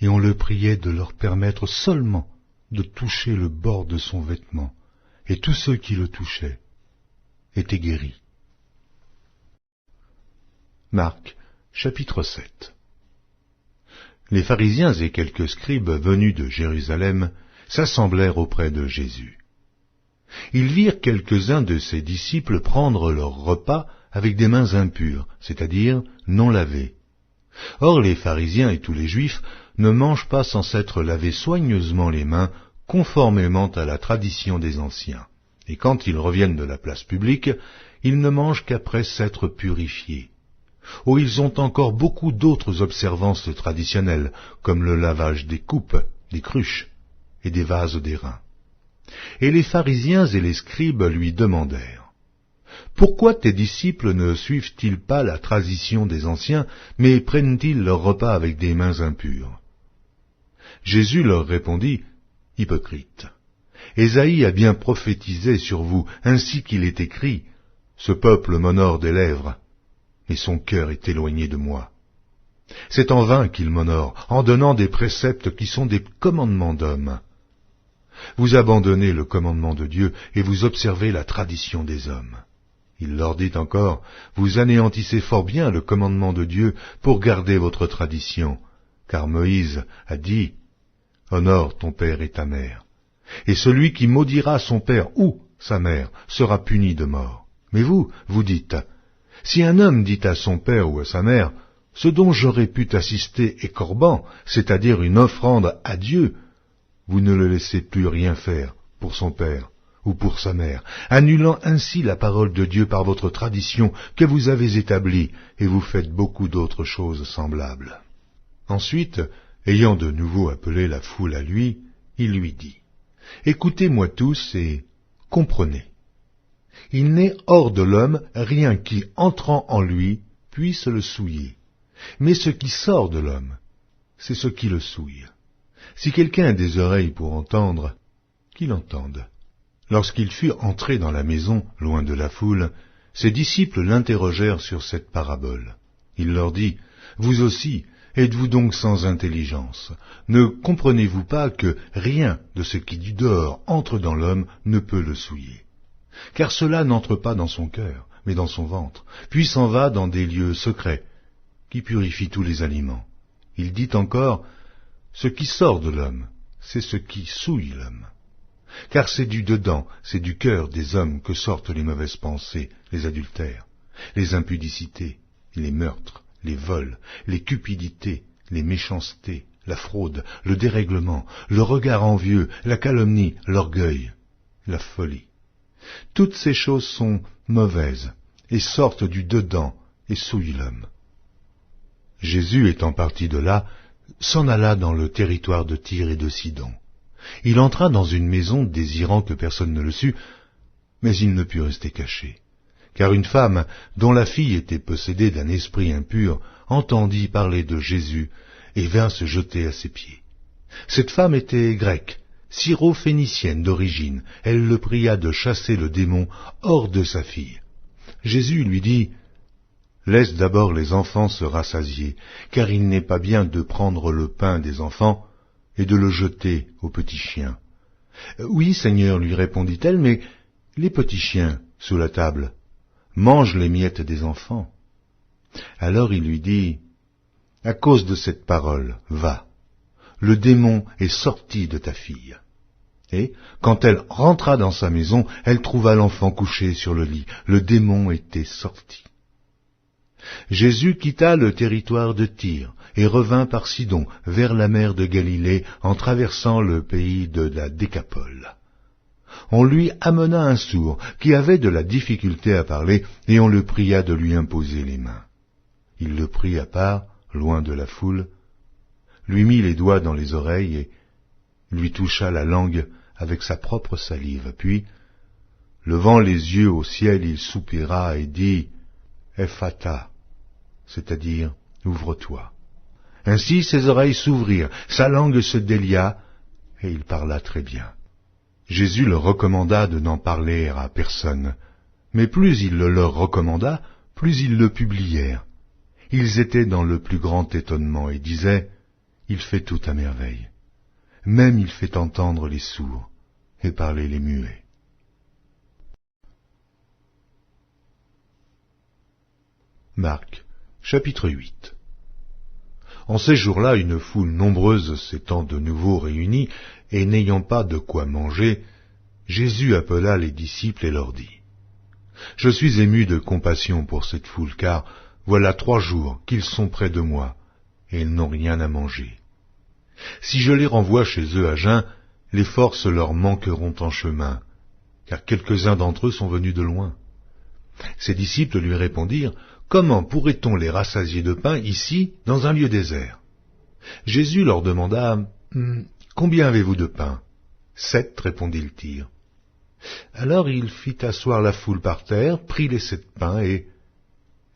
et on le priait de leur permettre seulement de toucher le bord de son vêtement, et tous ceux qui le touchaient étaient guéris. Marc, chapitre 7. Les pharisiens et quelques scribes venus de Jérusalem s'assemblèrent auprès de Jésus. Ils virent quelques-uns de ses disciples prendre leur repas avec des mains impures, c'est-à-dire non lavées. Or les pharisiens et tous les juifs ne mangent pas sans s'être lavés soigneusement les mains, conformément à la tradition des anciens. Et quand ils reviennent de la place publique, ils ne mangent qu'après s'être purifiés. Oh, ils ont encore beaucoup d'autres observances traditionnelles, comme le lavage des coupes, des cruches et des vases d'airain. Et les pharisiens et les scribes lui demandèrent, « Pourquoi tes disciples ne suivent-ils pas la tradition des anciens, mais prennent-ils leur repas avec des mains impures ?» Jésus leur répondit, « Hypocrites, Ésaïe a bien prophétisé sur vous, ainsi qu'il est écrit, « Ce peuple m'honore des lèvres, mais son cœur est éloigné de moi. C'est en vain qu'il m'honore, en donnant des préceptes qui sont des commandements d'hommes. Vous abandonnez le commandement de Dieu et vous observez la tradition des hommes. » Il leur dit encore, « Vous anéantissez fort bien le commandement de Dieu pour garder votre tradition, car Moïse a dit, « Honore ton père et ta mère. » Et celui qui maudira son père ou sa mère sera puni de mort. Mais vous, vous dites, « Si un homme dit à son père ou à sa mère, « Ce dont j'aurais pu t'assister est corban, c'est-à-dire une offrande à Dieu », vous ne le laissez plus rien faire pour son père ou pour sa mère, annulant ainsi la parole de Dieu par votre tradition que vous avez établie, et vous faites beaucoup d'autres choses semblables. » Ensuite, ayant de nouveau appelé la foule à lui, il lui dit, « Écoutez-moi tous et comprenez. Il n'est hors de l'homme rien qui, entrant en lui, puisse le souiller. Mais ce qui sort de l'homme, c'est ce qui le souille. Si quelqu'un a des oreilles pour entendre, qu'il entende. » Lorsqu'il fut entré dans la maison, loin de la foule, ses disciples l'interrogèrent sur cette parabole. Il leur dit, « Vous aussi, êtes-vous donc sans intelligence? Ne comprenez-vous pas que rien de ce qui du dehors entre dans l'homme ne peut le souiller? Car cela n'entre pas dans son cœur, mais dans son ventre, puis s'en va dans des lieux secrets, qui purifient tous les aliments. » Il dit encore, « Ce qui sort de l'homme, c'est ce qui souille l'homme. Car c'est du dedans, c'est du cœur des hommes que sortent les mauvaises pensées, les adultères, les impudicités, les meurtres, les vols, les cupidités, les méchancetés, la fraude, le dérèglement, le regard envieux, la calomnie, l'orgueil, la folie. Toutes ces choses sont mauvaises et sortent du dedans et souillent l'homme. » Jésus, étant parti de là, s'en alla dans le territoire de Tyr et de Sidon. Il entra dans une maison désirant que personne ne le sût, mais il ne put rester caché. Car une femme, dont la fille était possédée d'un esprit impur, entendit parler de Jésus et vint se jeter à ses pieds. Cette femme était grecque, syro-phénicienne d'origine. Elle le pria de chasser le démon hors de sa fille. Jésus lui dit, « Laisse d'abord les enfants se rassasier, car il n'est pas bien de prendre le pain des enfants et de le jeter aux petits chiens. »« Oui, Seigneur, lui répondit-elle, mais les petits chiens, sous la table, mangent les miettes des enfants. » Alors il lui dit, « À cause de cette parole, va, le démon est sorti de ta fille. » Et, quand elle rentra dans sa maison, elle trouva l'enfant couché sur le lit. Le démon était sorti. Jésus quitta le territoire de Tyr et revint par Sidon vers la mer de Galilée en traversant le pays de la Décapole. On lui amena un sourd qui avait de la difficulté à parler et on le pria de lui imposer les mains. Il le prit à part, loin de la foule, lui mit les doigts dans les oreilles et lui toucha la langue avec sa propre salive. Puis, levant les yeux au ciel, il soupira et dit « Ephata », c'est-à-dire « Ouvre-toi ». Ainsi ses oreilles s'ouvrirent, sa langue se délia, et il parla très bien. Jésus leur recommanda de n'en parler à personne, mais plus il le leur recommanda, plus ils le publièrent. Ils étaient dans le plus grand étonnement et disaient « Il fait tout à merveille. Même il fait entendre les sourds et parler les muets. » Marc, chapitre 8. En ces jours-là, une foule nombreuse s'étant de nouveau réunie, et n'ayant pas de quoi manger, Jésus appela les disciples et leur dit, « Je suis ému de compassion pour cette foule, car voilà 3 jours qu'ils sont près de moi, et ils n'ont rien à manger. Si je les renvoie chez eux à jeun, les forces leur manqueront en chemin, car quelques-uns d'entre eux sont venus de loin. » Ses disciples lui répondirent, « Comment pourrait-on les rassasier de pain ici, dans un lieu désert ?» Jésus leur demanda, « Combien avez-vous de pain ?» 7, répondit-il. Alors il fit asseoir la foule par terre, prit les 7 pains et,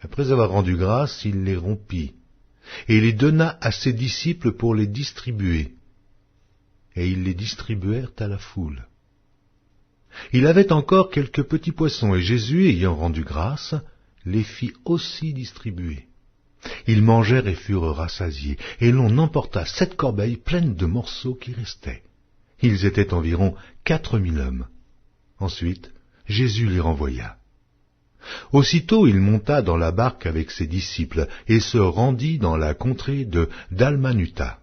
après avoir rendu grâce, il les rompit, et les donna à ses disciples pour les distribuer. Et ils les distribuèrent à la foule. Il avait encore quelques petits poissons, et Jésus, ayant rendu grâce, les fit aussi distribuer. Ils mangèrent et furent rassasiés, et l'on emporta 7 corbeilles pleines de morceaux qui restaient. Ils étaient environ 4000 hommes. Ensuite, Jésus les renvoya. Aussitôt il monta dans la barque avec ses disciples, et se rendit dans la contrée de Dalmanuta.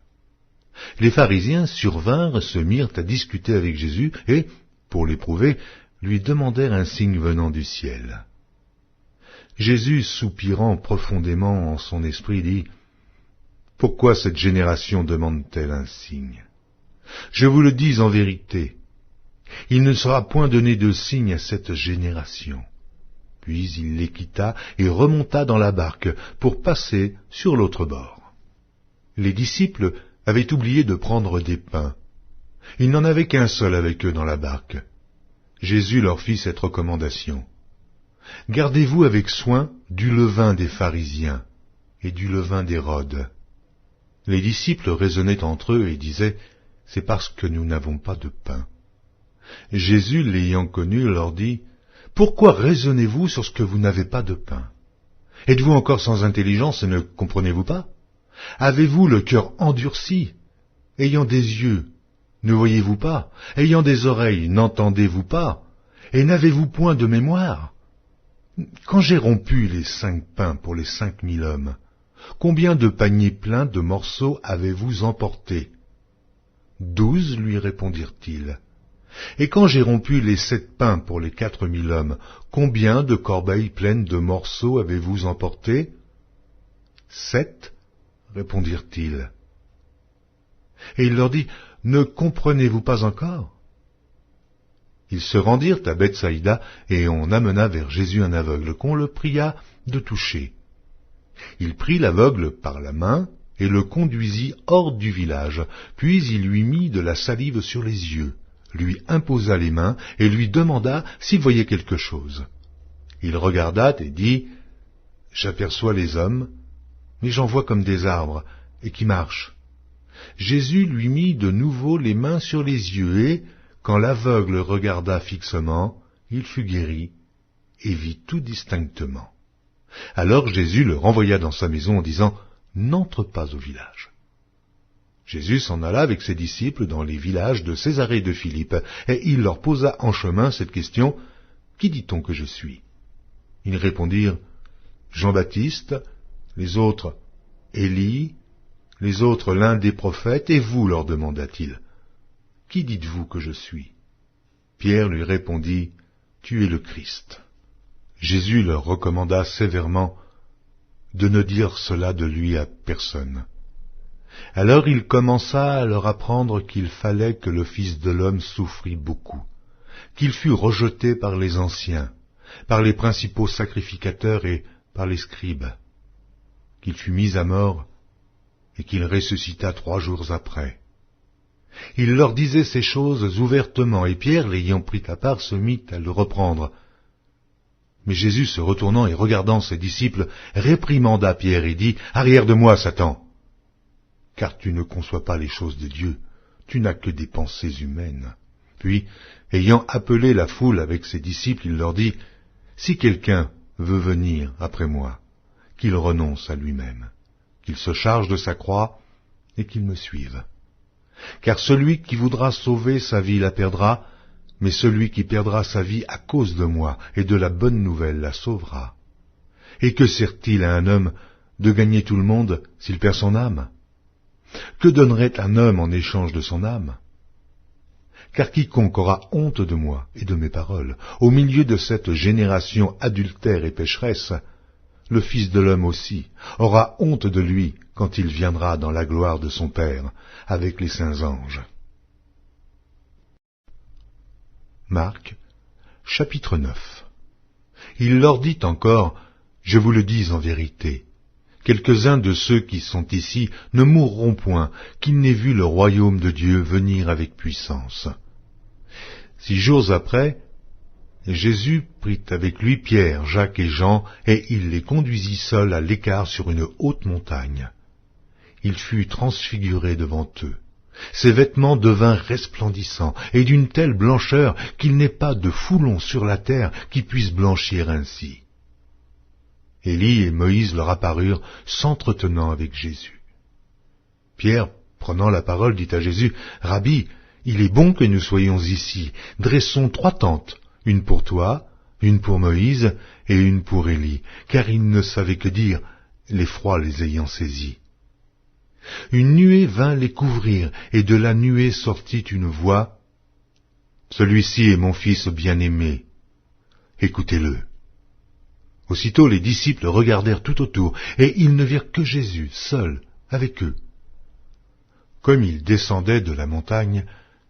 Les pharisiens survinrent, se mirent à discuter avec Jésus, et, pour l'éprouver, lui demandèrent un signe venant du ciel. Jésus, soupirant profondément en son esprit, dit, « Pourquoi cette génération demande-t-elle un signe? Je vous le dis en vérité, Il ne sera point donné de signe à cette génération. » Puis il les quitta et remonta dans la barque pour passer sur l'autre bord. Les disciples avaient oublié de prendre des pains. Il n'en avait qu'un seul avec eux dans la barque. Jésus leur fit cette recommandation. « Gardez-vous avec soin du levain des pharisiens et du levain d'Hérode. » Les disciples raisonnaient entre eux et disaient, « C'est parce que nous n'avons pas de pain. » Jésus, l'ayant connu, leur dit, « Pourquoi raisonnez-vous sur ce que vous n'avez pas de pain? Êtes-vous encore sans intelligence et ne comprenez-vous pas? Avez-vous le cœur endurci? Ayant des yeux, ne voyez-vous pas? Ayant des oreilles, n'entendez-vous pas? Et n'avez-vous point de mémoire? Quand j'ai rompu les 5 pains pour les 5000 hommes, combien de paniers pleins de morceaux avez-vous emportés? 12, lui répondirent-ils. Et quand j'ai rompu les 7 pains pour les 4000 hommes, combien de corbeilles pleines de morceaux avez-vous emportés? 7, répondirent-ils. Et il leur dit, ne comprenez-vous pas encore? Ils se rendirent à Bethsaïda, et on amena vers Jésus un aveugle, qu'on le pria de toucher. Il prit l'aveugle par la main, et le conduisit hors du village, puis il lui mit de la salive sur les yeux, lui imposa les mains, et lui demanda s'il voyait quelque chose. Il regarda et dit, « J'aperçois les hommes, mais j'en vois comme des arbres, et qui marchent. » Jésus lui mit de nouveau les mains sur les yeux, et, quand l'aveugle regarda fixement, il fut guéri, et vit tout distinctement. Alors Jésus le renvoya dans sa maison en disant, « N'entre pas au village. » Jésus s'en alla avec ses disciples dans les villages de Césarée de Philippe, et il leur posa en chemin cette question, « Qui dit-on que je suis ?» Ils répondirent, « Jean-Baptiste, les autres, Élie, les autres l'un des prophètes, et vous, leur demanda-t-il, « Qui dites-vous que je suis ?» Pierre lui répondit, « Tu es le Christ. » Jésus leur recommanda sévèrement de ne dire cela de lui à personne. Alors il commença à leur apprendre qu'il fallait que le Fils de l'homme souffrit beaucoup, qu'il fût rejeté par les anciens, par les principaux sacrificateurs et par les scribes, qu'il fût mis à mort et qu'il ressuscita 3 jours après. Il leur disait ces choses ouvertement, et Pierre, l'ayant pris à part, se mit à le reprendre. Mais Jésus, se retournant et regardant ses disciples, réprimanda Pierre et dit, « Arrière de moi, Satan, car tu ne conçois pas les choses de Dieu, tu n'as que des pensées humaines. » Puis, ayant appelé la foule avec ses disciples, il leur dit, « Si quelqu'un veut venir après moi, qu'il renonce à lui-même, qu'il se charge de sa croix et qu'il me suive. Car celui qui voudra sauver sa vie la perdra, mais celui qui perdra sa vie à cause de moi et de la bonne nouvelle la sauvera. Et que sert-il à un homme de gagner tout le monde s'il perd son âme? Que donnerait un homme en échange de son âme? Car quiconque aura honte de moi et de mes paroles, au milieu de cette génération adultère et pécheresse, le Fils de l'homme aussi aura honte de lui quand il viendra dans la gloire de son Père avec les saints anges. » Marc, chapitre 9. Il leur dit encore, « Je vous le dis en vérité, quelques-uns de ceux qui sont ici ne mourront point, qu'ils n'aient vu le royaume de Dieu venir avec puissance. » 6 jours après, Jésus prit avec lui Pierre, Jacques et Jean, et il les conduisit seuls à l'écart sur une haute montagne. Il fut transfiguré devant eux. Ses vêtements devinrent resplendissants, et d'une telle blancheur qu'il n'est pas de foulon sur la terre qui puisse blanchir ainsi. Élie et Moïse leur apparurent, s'entretenant avec Jésus. Pierre, prenant la parole, dit à Jésus, « Rabbi, il est bon que nous soyons ici. Dressons 3 tentes, une pour toi, une pour Moïse et une pour Élie, car ils ne savaient que dire, l'effroi les ayant saisis. » Une nuée vint les couvrir, et de la nuée sortit une voix, « Celui-ci est mon fils bien-aimé, écoutez-le. » Aussitôt les disciples regardèrent tout autour, et ils ne virent que Jésus, seul, avec eux. Comme ils descendaient de la montagne,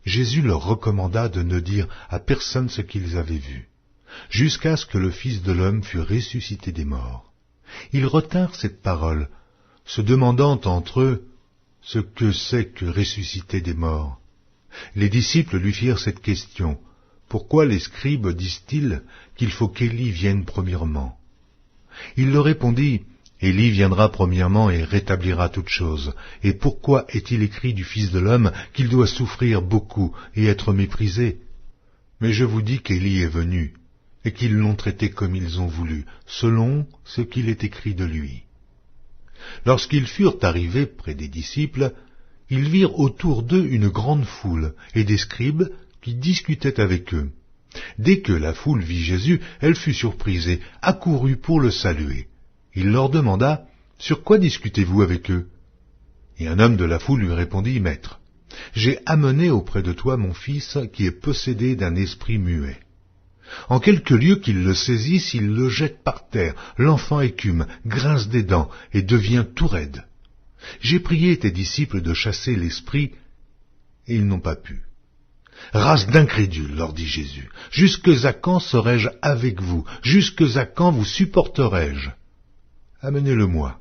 Jésus leur recommanda de ne dire à personne ce qu'ils avaient vu, jusqu'à ce que le Fils de l'homme fût ressuscité des morts. Ils retinrent cette parole, se demandant entre eux ce que c'est que ressusciter des morts. Les disciples lui firent cette question: pourquoi les scribes disent-ils qu'il faut qu'Élie vienne premièrement? Il leur répondit: Élie viendra premièrement et rétablira toutes choses. Et pourquoi est-il écrit du Fils de l'homme qu'il doit souffrir beaucoup et être méprisé? Mais je vous dis qu'Élie est venu, et qu'ils l'ont traité comme ils ont voulu, selon ce qu'il est écrit de lui. Lorsqu'ils furent arrivés près des disciples, ils virent autour d'eux une grande foule et des scribes qui discutaient avec eux. Dès que la foule vit Jésus, elle fut surprise et accourut pour le saluer. Il leur demanda: sur quoi discutez-vous avec eux? Et un homme de la foule lui répondit: Maître, j'ai amené auprès de toi mon fils qui est possédé d'un esprit muet. En quelque lieu qu'il le saisisse, il le jette par terre. L'enfant écume, grince des dents et devient tout raide. J'ai prié tes disciples de chasser l'esprit, et ils n'ont pas pu. Race d'incrédules, leur dit Jésus, jusque à quand serai-je avec vous? Jusque à quand vous supporterai-je? Amenez-le-moi.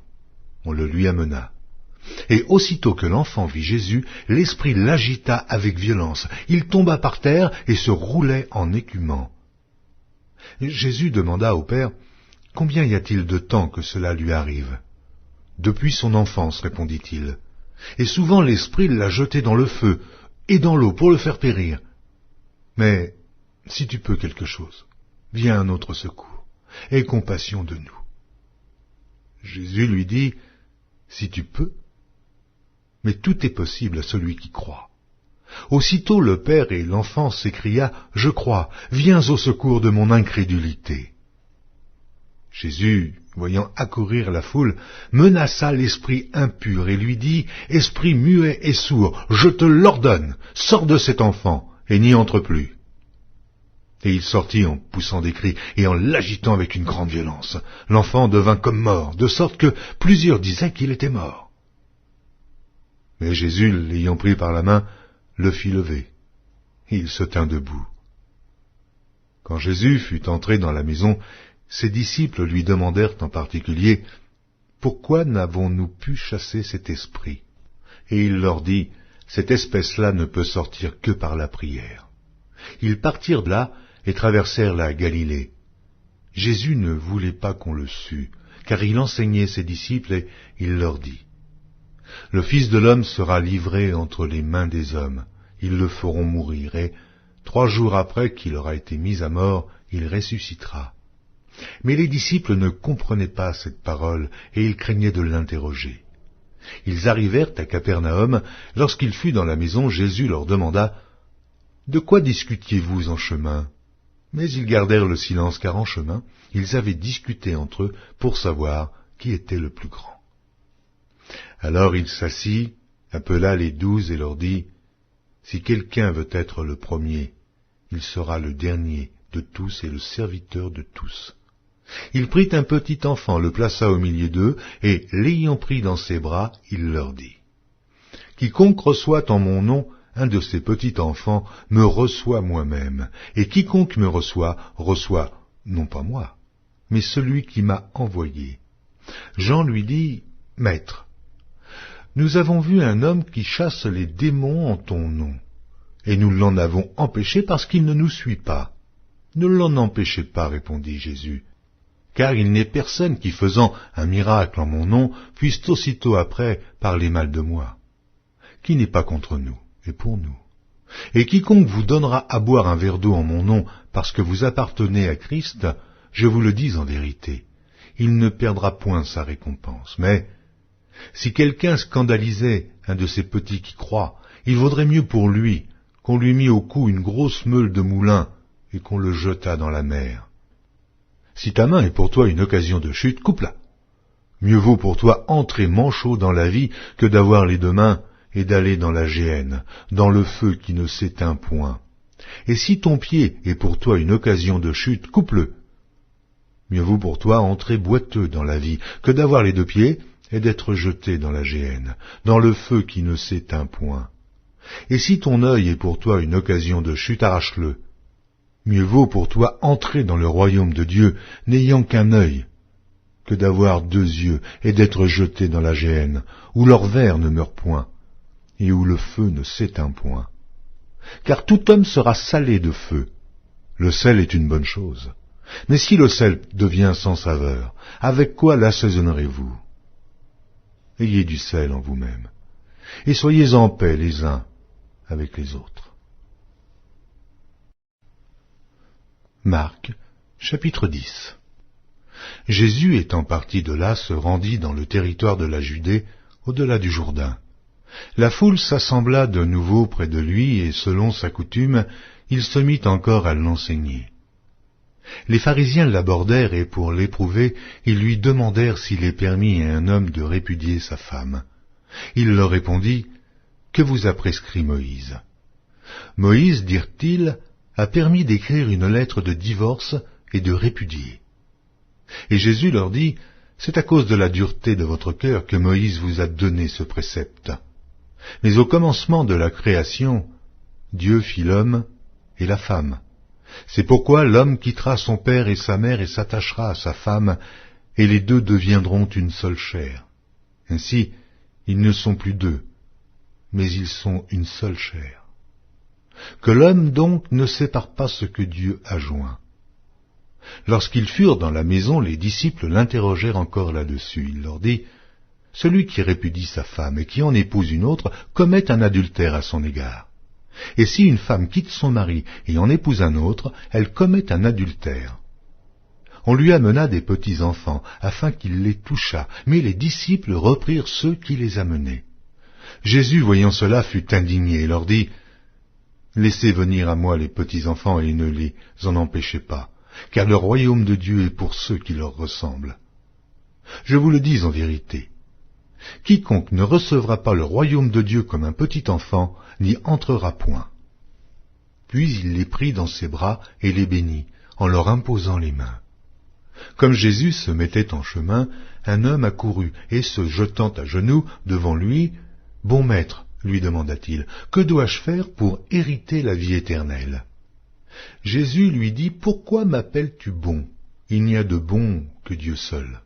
On le lui amena. Et aussitôt que l'enfant vit Jésus, l'esprit l'agita avec violence. Il tomba par terre et se roulait en écumant. Jésus demanda au Père: combien y a-t-il de temps que cela lui arrive? Depuis son enfance, répondit-il. Et souvent l'esprit l'a jeté dans le feu et dans l'eau pour le faire périr. Mais si tu peux quelque chose, viens à notre secours. Aie compassion de nous. Jésus lui dit: si tu peux. Mais tout est possible à celui qui croit. Aussitôt le père et l'enfant s'écria: je crois, viens au secours de mon incrédulité. Jésus, voyant accourir la foule, menaça l'esprit impur et lui dit: esprit muet et sourd, je te l'ordonne, sors de cet enfant et n'y entre plus. Et il sortit en poussant des cris et en l'agitant avec une grande violence. L'enfant devint comme mort, de sorte que plusieurs disaient qu'il était mort. Mais Jésus, l'ayant pris par la main, le fit lever. Il se tint debout. Quand Jésus fut entré dans la maison, ses disciples lui demandèrent en particulier: pourquoi n'avons-nous pu chasser cet esprit? Et il leur dit: cette espèce-là ne peut sortir que par la prière. Ils partirent de là et traversèrent la Galilée. Jésus ne voulait pas qu'on le sût, car il enseignait ses disciples et il leur dit: le Fils de l'homme sera livré entre les mains des hommes. Ils le feront mourir et 3 jours après qu'il aura été mis à mort, il ressuscitera. Mais les disciples ne comprenaient pas cette parole et ils craignaient de l'interroger. Ils arrivèrent à Capernaum. Lorsqu'il fut dans la maison, Jésus leur demanda: de quoi discutiez-vous en chemin? Mais ils gardèrent le silence, car en chemin, ils avaient discuté entre eux pour savoir qui était le plus grand. Alors il s'assit, appela les 12 et leur dit: si quelqu'un veut être le premier, il sera le dernier de tous et le serviteur de tous. Il prit un petit enfant, le plaça au milieu d'eux, et l'ayant pris dans ses bras, il leur dit: quiconque reçoit en mon nom un de ces petits enfants me reçoit moi-même, et quiconque me reçoit, reçoit non pas moi, mais celui qui m'a envoyé. Jean lui dit: Maître, nous avons vu un homme qui chasse les démons en ton nom, et nous l'en avons empêché parce qu'il ne nous suit pas. Ne l'en empêchez pas, répondit Jésus, car il n'est personne qui, faisant un miracle en mon nom, puisse aussitôt après parler mal de moi. Qui n'est pas contre nous et pour nous. Et quiconque vous donnera à boire un verre d'eau en mon nom parce que vous appartenez à Christ, je vous le dis en vérité, il ne perdra point sa récompense. Mais si quelqu'un scandalisait un de ces petits qui croient, il vaudrait mieux pour lui qu'on lui mît au cou une grosse meule de moulin et qu'on le jetât dans la mer. Si ta main est pour toi une occasion de chute, coupe-la. Mieux vaut pour toi entrer manchot dans la vie que d'avoir les 2 mains et d'aller dans la géhenne, dans le feu qui ne s'éteint point. Et si ton pied est pour toi une occasion de chute, coupe-le. Mieux vaut pour toi entrer boiteux dans la vie que d'avoir les 2 pieds et d'être jeté dans la géhenne, dans le feu qui ne s'éteint point. Et si ton œil est pour toi une occasion de chute, arrache-le. Mieux vaut pour toi entrer dans le royaume de Dieu n'ayant qu'un œil, que d'avoir 2 yeux et d'être jeté dans la géhenne, où leur ver ne meurt point, et où le feu ne s'éteint point. Car tout homme sera salé de feu. Le sel est une bonne chose. Mais si le sel devient sans saveur, avec quoi l'assaisonnerez-vous? Ayez du sel en vous-même, et soyez en paix les uns avec les autres. Marc, chapitre 10. Jésus étant parti de là se rendit dans le territoire de la Judée, au-delà du Jourdain. La foule s'assembla de nouveau près de lui, et selon sa coutume, il se mit encore à l'enseigner. Les pharisiens l'abordèrent, et pour l'éprouver, ils lui demandèrent s'il est permis à un homme de répudier sa femme. Il leur répondit, « Que vous a prescrit Moïse ?» Moïse, dirent-ils, a permis d'écrire une lettre de divorce et de répudier. Et Jésus leur dit, « C'est à cause de la dureté de votre cœur que Moïse vous a donné ce précepte. Mais au commencement de la création, Dieu fit l'homme et la femme. C'est pourquoi l'homme quittera son père et sa mère et s'attachera à sa femme, et les 2 deviendront une seule chair. Ainsi, ils ne sont plus 2, mais ils sont une seule chair. Que l'homme donc ne sépare pas ce que Dieu a joint. » Lorsqu'ils furent dans la maison, les disciples l'interrogèrent encore là-dessus. Il leur dit, « Celui qui répudie sa femme et qui en épouse une autre commet un adultère à son égard. Et si une femme quitte son mari et en épouse un autre, elle commet un adultère. » On lui amena des petits-enfants, afin qu'il les touchât, mais les disciples reprirent ceux qui les amenaient. Jésus, voyant cela, fut indigné et leur dit, « Laissez venir à moi les petits-enfants et ne les en empêchez pas, car le royaume de Dieu est pour ceux qui leur ressemblent. Je vous le dis en vérité, quiconque ne recevra pas le royaume de Dieu comme un petit enfant n'y entrera point. » Puis il les prit dans ses bras et les bénit, en leur imposant les mains. Comme Jésus se mettait en chemin, un homme accourut, et se jetant à genoux devant lui, « Bon maître, lui demanda-t-il, que dois-je faire pour hériter la vie éternelle ?» Jésus lui dit, « Pourquoi m'appelles-tu bon? Il n'y a de bon que Dieu seul.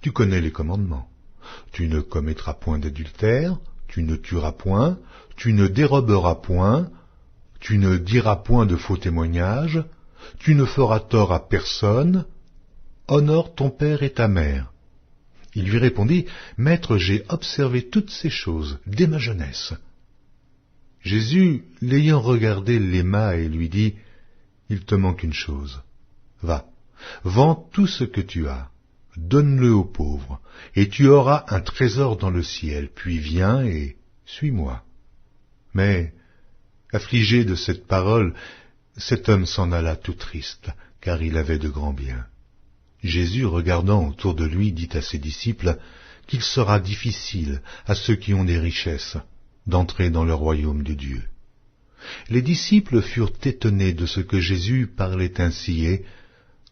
Tu connais les commandements. Tu ne commettras point d'adultère, tu ne tueras point, tu ne déroberas point, tu ne diras point de faux témoignages, tu ne feras tort à personne, honore ton père et ta mère. » Il lui répondit, « Maître, j'ai observé toutes ces choses dès ma jeunesse. » Jésus, l'ayant regardé, l'aima et lui dit, « Il te manque une chose. Va, vends tout ce que tu as, donne-le aux pauvres, et tu auras un trésor dans le ciel, puis viens et suis-moi. » Mais, affligé de cette parole, cet homme s'en alla tout triste, car il avait de grands biens. Jésus, regardant autour de lui, dit à ses disciples qu'il sera difficile à ceux qui ont des richesses d'entrer dans le royaume de Dieu. Les disciples furent étonnés de ce que Jésus parlait ainsi et,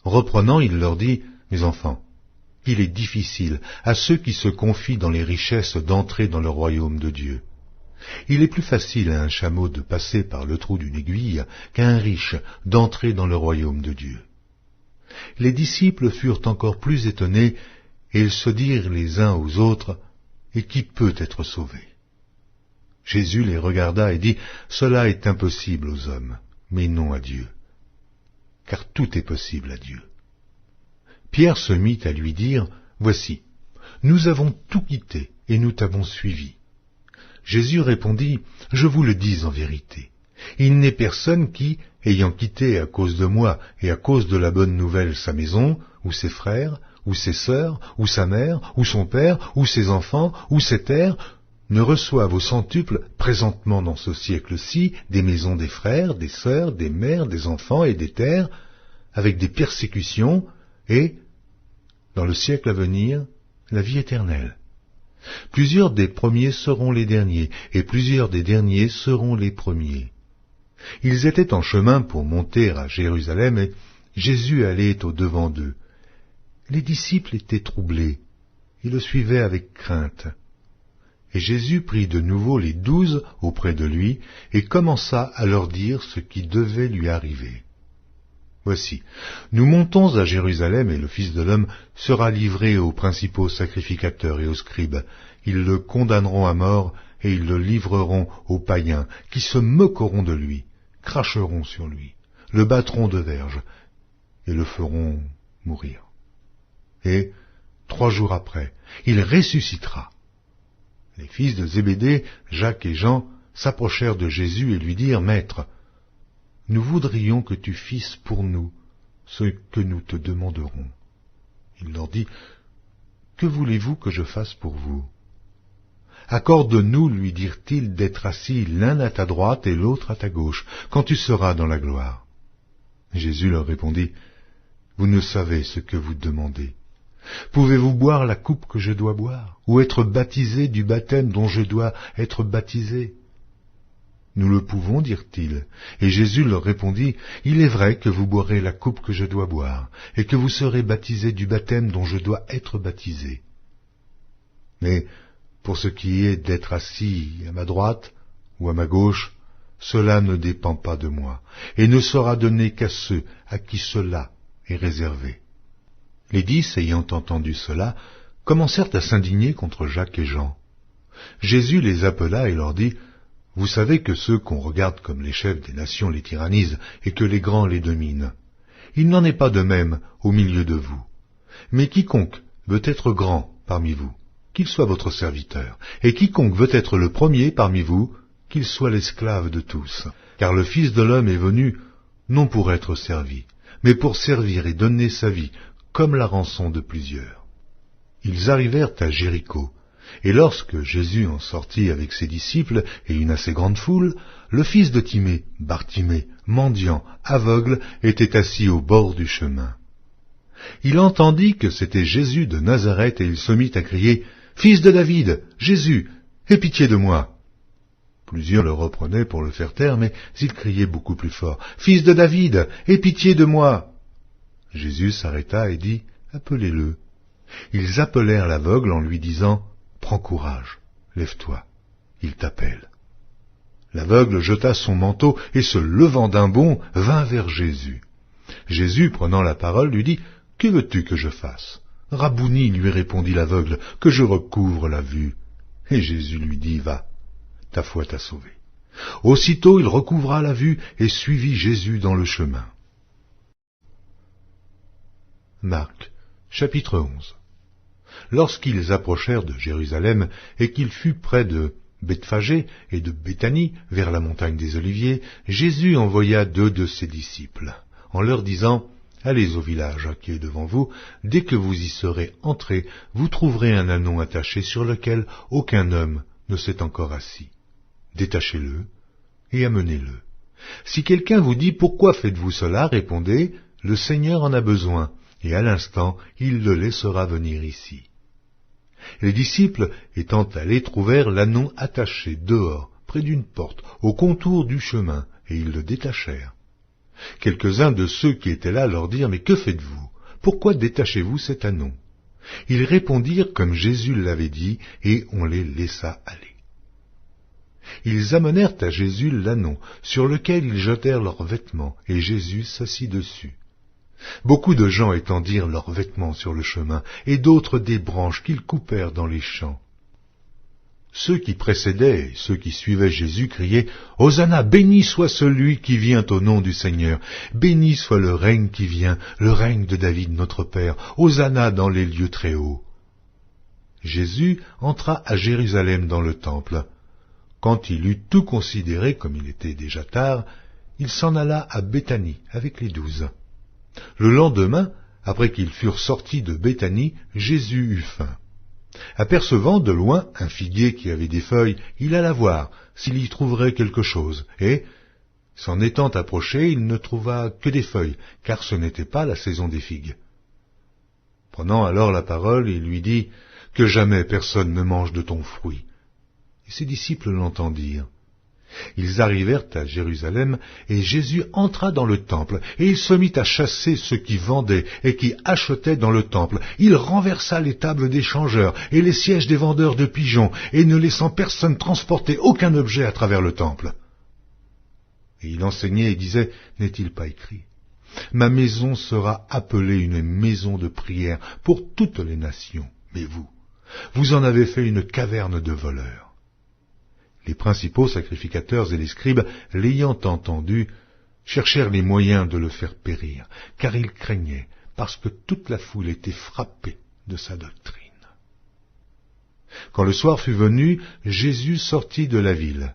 reprenant, il leur dit, « Mes enfants, il est difficile à ceux qui se confient dans les richesses d'entrer dans le royaume de Dieu. Il est plus facile à un chameau de passer par le trou d'une aiguille qu'à un riche d'entrer dans le royaume de Dieu. » Les disciples furent encore plus étonnés, et ils se dirent les uns aux autres, « Et qui peut être sauvé ?» Jésus les regarda et dit, « Cela est impossible aux hommes, mais non à Dieu, car tout est possible à Dieu. » Pierre se mit à lui dire, « Voici, nous avons tout quitté et nous t'avons suivi. » Jésus répondit, « Je vous le dis en vérité, il n'est personne qui, ayant quitté à cause de moi et à cause de la bonne nouvelle sa maison, ou ses frères, ou ses sœurs, ou sa mère, ou son père, ou ses enfants, ou ses terres, ne reçoive au centuple, présentement dans ce siècle-ci, des maisons des frères, des sœurs, des mères, des enfants et des terres, avec des persécutions, et, dans le siècle à venir, la vie éternelle. Plusieurs des premiers seront les derniers, et plusieurs des derniers seront les premiers. » Ils étaient en chemin pour monter à Jérusalem, et Jésus allait au-devant d'eux. Les disciples étaient troublés, et le suivaient avec crainte. Et Jésus prit de nouveau les 12 auprès de lui, et commença à leur dire ce qui devait lui arriver. Voici, nous montons à Jérusalem, et le Fils de l'homme sera livré aux principaux sacrificateurs et aux scribes. Ils le condamneront à mort, et ils le livreront aux païens, qui se moqueront de lui, cracheront sur lui, le battront de verges, et le feront mourir. Et 3 jours après, il ressuscitera. Les fils de Zébédée, Jacques et Jean, s'approchèrent de Jésus et lui dirent, « Maître, nous voudrions que tu fisses pour nous ce que nous te demanderons. » Il leur dit, « Que voulez-vous que je fasse pour vous ?» « Accorde-nous, lui dirent-ils, d'être assis l'un à ta droite et l'autre à ta gauche, quand tu seras dans la gloire. » Jésus leur répondit, « Vous ne savez ce que vous demandez. Pouvez-vous boire la coupe que je dois boire, ou être baptisé du baptême dont je dois être baptisé ?» Nous le pouvons, dirent-ils. Et Jésus leur répondit, « Il est vrai que vous boirez la coupe que je dois boire, et que vous serez baptisés du baptême dont je dois être baptisé. Mais pour ce qui est d'être assis à ma droite ou à ma gauche, cela ne dépend pas de moi, et ne sera donné qu'à ceux à qui cela est réservé. » Les 10, ayant entendu cela, commencèrent à s'indigner contre Jacques et Jean. Jésus les appela et leur dit, « Vous savez que ceux qu'on regarde comme les chefs des nations les tyrannisent, et que les grands les dominent. Il n'en est pas de même au milieu de vous. Mais quiconque veut être grand parmi vous, qu'il soit votre serviteur, et quiconque veut être le premier parmi vous, qu'il soit l'esclave de tous. Car le Fils de l'homme est venu, non pour être servi, mais pour servir et donner sa vie, comme la rançon de plusieurs. » Ils arrivèrent à Jéricho, et lorsque Jésus en sortit avec ses disciples et une assez grande foule, le fils de Timée, Bartimée, mendiant, aveugle, était assis au bord du chemin. Il entendit que c'était Jésus de Nazareth, et il se mit à crier, « Fils de David, Jésus, aie pitié de moi !» Plusieurs le reprenaient pour le faire taire, mais il criait beaucoup plus fort, « Fils de David, aie pitié de moi !» Jésus s'arrêta et dit, « Appelez-le. » Ils appelèrent l'aveugle en lui disant, « Prends courage, lève-toi, il t'appelle. » L'aveugle jeta son manteau et se levant d'un bond, vint vers Jésus. Jésus, prenant la parole, lui dit, « Que veux-tu que je fasse ?» « Rabouni, lui répondit l'aveugle, « que je recouvre la vue. » Et Jésus lui dit, « Va, ta foi t'a sauvé. » Aussitôt il recouvra la vue et suivit Jésus dans le chemin. Marc, chapitre 11. Lorsqu'ils approchèrent de Jérusalem et qu'il fut près de Bethphagée et de Béthanie, vers la montagne des Oliviers, Jésus envoya 2 de ses disciples, en leur disant, « Allez au village qui est devant vous, dès que vous y serez entrés, vous trouverez un ânon attaché sur lequel aucun homme ne s'est encore assis. Détachez-le et amenez-le. Si quelqu'un vous dit, pourquoi faites-vous cela, répondez, le Seigneur en a besoin, et à l'instant, il le laissera venir ici. » Les disciples, étant allés, trouvèrent l'ânon attaché dehors, près d'une porte, au contour du chemin, et ils le détachèrent. Quelques-uns de ceux qui étaient là leur dirent, « Mais que faites-vous? Pourquoi détachez-vous cet ânon ?» Ils répondirent comme Jésus l'avait dit, et on les laissa aller. Ils amenèrent à Jésus l'ânon, sur lequel ils jetèrent leurs vêtements, et Jésus s'assit dessus. Beaucoup de gens étendirent leurs vêtements sur le chemin, et d'autres des branches qu'ils coupèrent dans les champs. Ceux qui précédaient et ceux qui suivaient Jésus criaient « Hosanna, béni soit celui qui vient au nom du Seigneur, béni soit le règne qui vient, le règne de David notre Père, Hosanna dans les lieux très hauts. » Jésus entra à Jérusalem dans le temple. Quand il eut tout considéré, comme il était déjà tard, il s'en alla à Béthanie avec les 12. Le lendemain, après qu'ils furent sortis de Béthanie, Jésus eut faim. Apercevant de loin un figuier qui avait des feuilles, il alla voir s'il y trouverait quelque chose, et, s'en étant approché, il ne trouva que des feuilles, car ce n'était pas la saison des figues. Prenant alors la parole, il lui dit, « Que jamais personne ne mange de ton fruit. » Et ses disciples l'entendirent. Ils arrivèrent à Jérusalem, et Jésus entra dans le temple, et il se mit à chasser ceux qui vendaient et qui achetaient dans le temple. Il renversa les tables des changeurs et les sièges des vendeurs de pigeons, et ne laissant personne transporter aucun objet à travers le temple. Et il enseignait et disait, n'est-il pas écrit ? Ma maison sera appelée une maison de prière pour toutes les nations, mais vous en avez fait une caverne de voleurs. Les principaux sacrificateurs et les scribes, l'ayant entendu, cherchèrent les moyens de le faire périr, car ils craignaient, parce que toute la foule était frappée de sa doctrine. Quand le soir fut venu, Jésus sortit de la ville.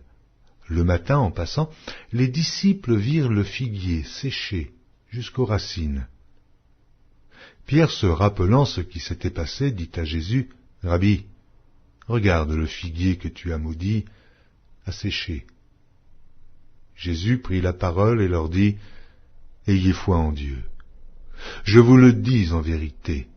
Le matin, en passant, les disciples virent le figuier séché jusqu'aux racines. Pierre, se rappelant ce qui s'était passé, dit à Jésus, « Rabbi, regarde le figuier que tu as maudit, a séché. » Jésus prit la parole et leur dit, « Ayez foi en Dieu. Je vous le dis en vérité,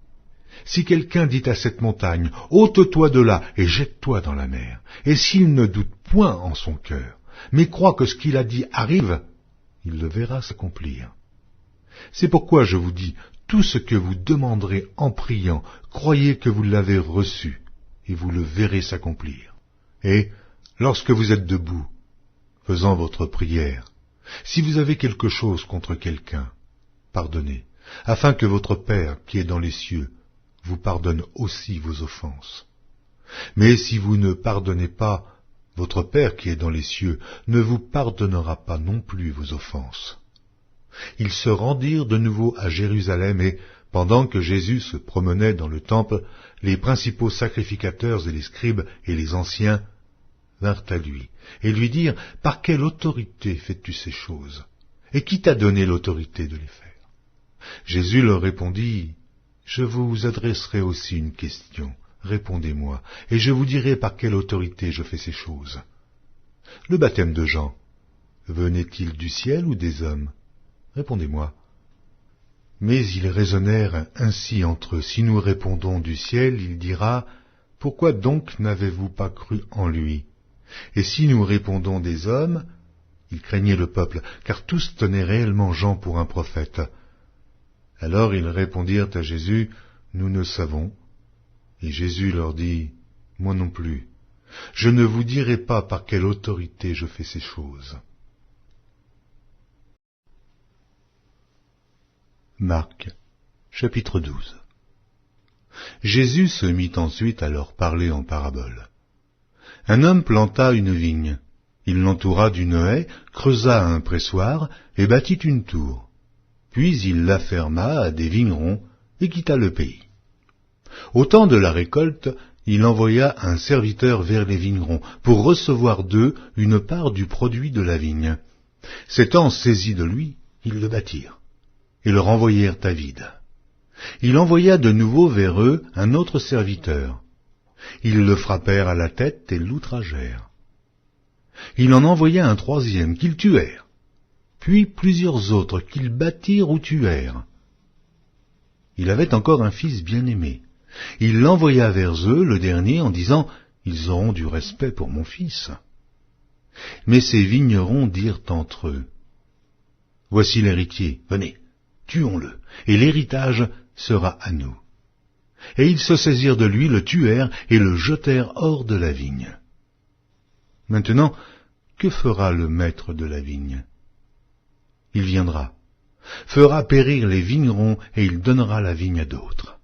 si quelqu'un dit à cette montagne, « Ôte-toi de là et jette-toi dans la mer », et s'il ne doute point en son cœur, mais croit que ce qu'il a dit arrive, il le verra s'accomplir. C'est pourquoi je vous dis, tout ce que vous demanderez en priant, croyez que vous l'avez reçu, et vous le verrez s'accomplir. Et, lorsque vous êtes debout, faisant votre prière, si vous avez quelque chose contre quelqu'un, pardonnez, afin que votre Père, qui est dans les cieux, vous pardonne aussi vos offenses. Mais si vous ne pardonnez pas, votre Père qui est dans les cieux ne vous pardonnera pas non plus vos offenses. Ils se rendirent de nouveau à Jérusalem et, pendant que Jésus se promenait dans le temple, les principaux sacrificateurs et les scribes et les anciens vinrent à lui et lui dirent, « Par quelle autorité fais-tu ces choses? Et qui t'a donné l'autorité de les faire ?» Jésus leur répondit, « Je vous adresserai aussi une question. Répondez-moi, et je vous dirai par quelle autorité je fais ces choses. Le baptême de Jean, venait-il du ciel ou des hommes? Répondez-moi. » Mais ils raisonnèrent ainsi entre eux. Si nous répondons du ciel, il dira, « Pourquoi donc n'avez-vous pas cru en lui ?» Et si nous répondons des hommes, ils craignaient le peuple, car tous tenaient réellement Jean pour un prophète. Alors ils répondirent à Jésus, « Nous ne savons. » Et Jésus leur dit, « Moi non plus. Je ne vous dirai pas par quelle autorité je fais ces choses. » Marc, chapitre 12. Jésus se mit ensuite à leur parler en parabole. Un homme planta une vigne. Il l'entoura d'une haie, creusa un pressoir et bâtit une tour. Puis il la ferma à des vignerons et quitta le pays. Au temps de la récolte, il envoya un serviteur vers les vignerons pour recevoir d'eux une part du produit de la vigne. S'étant saisis de lui, ils le battirent et le renvoyèrent à vide. Il envoya de nouveau vers eux un autre serviteur. Ils le frappèrent à la tête et l'outragèrent. Il en envoya un troisième qu'ils tuèrent, puis plusieurs autres qu'ils battirent ou tuèrent. Il avait encore un fils bien-aimé. Il l'envoya vers eux, le dernier, en disant, « Ils auront du respect pour mon fils. » Mais ces vignerons dirent entre eux, « Voici l'héritier, venez, tuons-le, et l'héritage sera à nous. » Et ils se saisirent de lui, le tuèrent et le jetèrent hors de la vigne. Maintenant, que fera le maître de la vigne? Il viendra, fera périr les vignerons et il donnera la vigne à d'autres.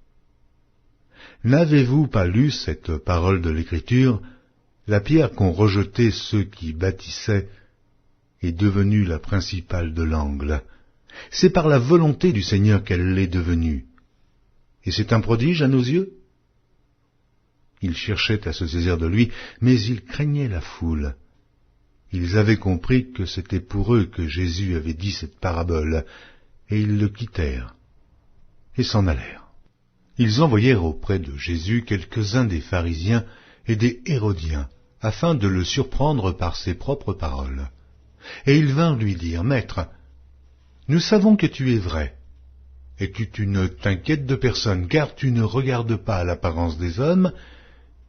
N'avez-vous pas lu cette parole de l'Écriture? La pierre qu'ont rejetée ceux qui bâtissaient est devenue la principale de l'angle. C'est par la volonté du Seigneur qu'elle l'est devenue. Et c'est un prodige à nos yeux? Ils cherchaient à se saisir de lui, mais ils craignaient la foule. Ils avaient compris que c'était pour eux que Jésus avait dit cette parabole, et ils le quittèrent et s'en allèrent. Ils envoyèrent auprès de Jésus quelques-uns des pharisiens et des hérodiens, afin de le surprendre par ses propres paroles. Et ils vinrent lui dire, « Maître, nous savons que tu es vrai, et que tu ne t'inquiètes de personne, car tu ne regardes pas à l'apparence des hommes,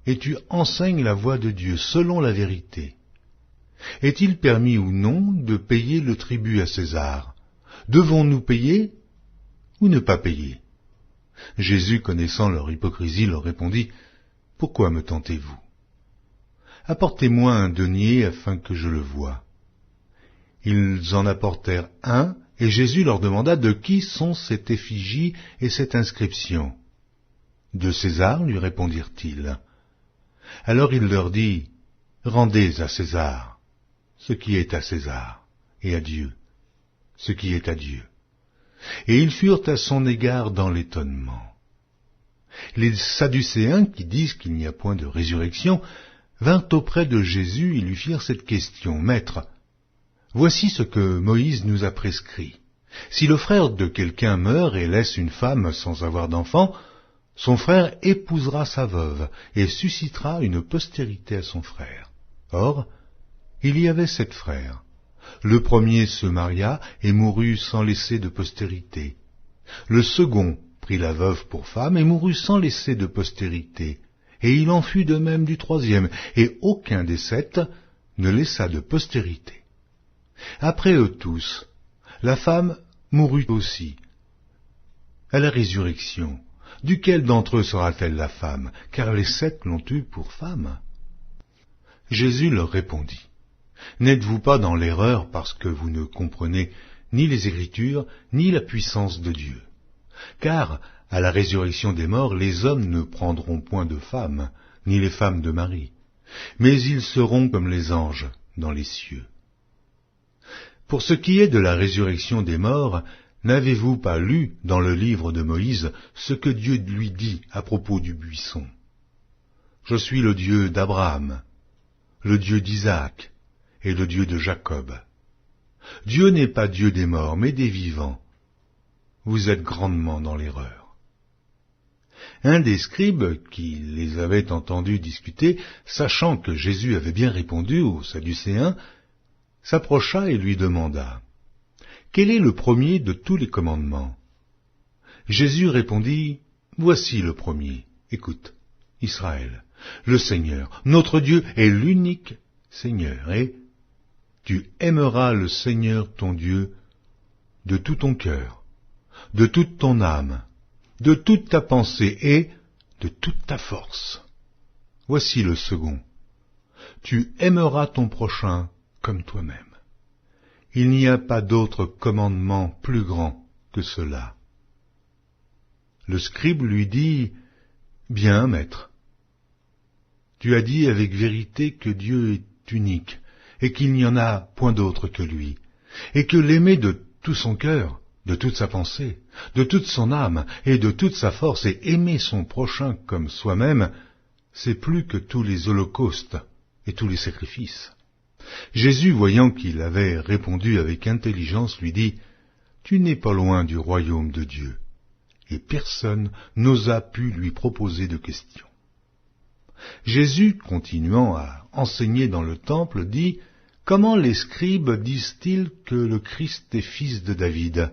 et tu enseignes la voie de Dieu selon la vérité. Est-il permis ou non de payer le tribut à César? Devons-nous payer ou ne pas payer? Jésus, connaissant leur hypocrisie, leur répondit, « Pourquoi me tentez-vous? Apportez-moi un denier afin que je le voie. » Ils en apportèrent un, et Jésus leur demanda de qui sont cette effigie et cette inscription. « De César, lui répondirent-ils. Alors il leur dit, « Rendez à César ce qui est à César, et à Dieu ce qui est à Dieu. » Et ils furent à son égard dans l'étonnement. Les Sadducéens, qui disent qu'il n'y a point de résurrection, vinrent auprès de Jésus et lui firent cette question, « Maître, voici ce que Moïse nous a prescrit. Si le frère de quelqu'un meurt et laisse une femme sans avoir d'enfant, son frère épousera sa veuve et suscitera une postérité à son frère. Or, il y avait 7 frères. Le premier se maria et mourut sans laisser de postérité. Le second prit la veuve pour femme et mourut sans laisser de postérité. Et il en fut de même du troisième, et aucun des 7 ne laissa de postérité. Après eux tous, la femme mourut aussi. À la résurrection, duquel d'entre eux sera-t-elle la femme, car les 7 l'ont eue pour femme? Jésus leur répondit, « N'êtes-vous pas dans l'erreur parce que vous ne comprenez ni les Écritures, ni la puissance de Dieu? Car, à la résurrection des morts, les hommes ne prendront point de femmes, ni les femmes de mari, mais ils seront comme les anges dans les cieux. Pour ce qui est de la résurrection des morts, n'avez-vous pas lu dans le livre de Moïse ce que Dieu lui dit à propos du buisson? Je suis le Dieu d'Abraham, le Dieu d'Isaac et le Dieu de Jacob. Dieu n'est pas Dieu des morts, mais des vivants. Vous êtes grandement dans l'erreur. » Un des scribes, qui les avait entendus discuter, sachant que Jésus avait bien répondu aux Sadducéens, s'approcha et lui demanda, « Quel est le premier de tous les commandements ?» Jésus répondit, « Voici le premier. Écoute, Israël, le Seigneur, notre Dieu est l'unique Seigneur, et tu aimeras le Seigneur ton Dieu de tout ton cœur, de toute ton âme, de toute ta pensée et de toute ta force. Voici le second. Tu aimeras ton prochain comme toi-même. Il n'y a pas d'autre commandement plus grand que cela. » Le scribe lui dit, « Bien, maître, tu as dit avec vérité que Dieu est unique, et qu'il n'y en a point d'autre que lui, et que l'aimer de tout son cœur, de toute sa pensée, de toute son âme et de toute sa force, et aimer son prochain comme soi-même, c'est plus que tous les holocaustes et tous les sacrifices. » Jésus, voyant qu'il avait répondu avec intelligence, lui dit, « Tu n'es pas loin du royaume de Dieu. » Et personne n'osa pu lui proposer de question. Jésus, continuant à enseigner dans le temple, dit, « Comment les scribes disent-ils que le Christ est fils de David?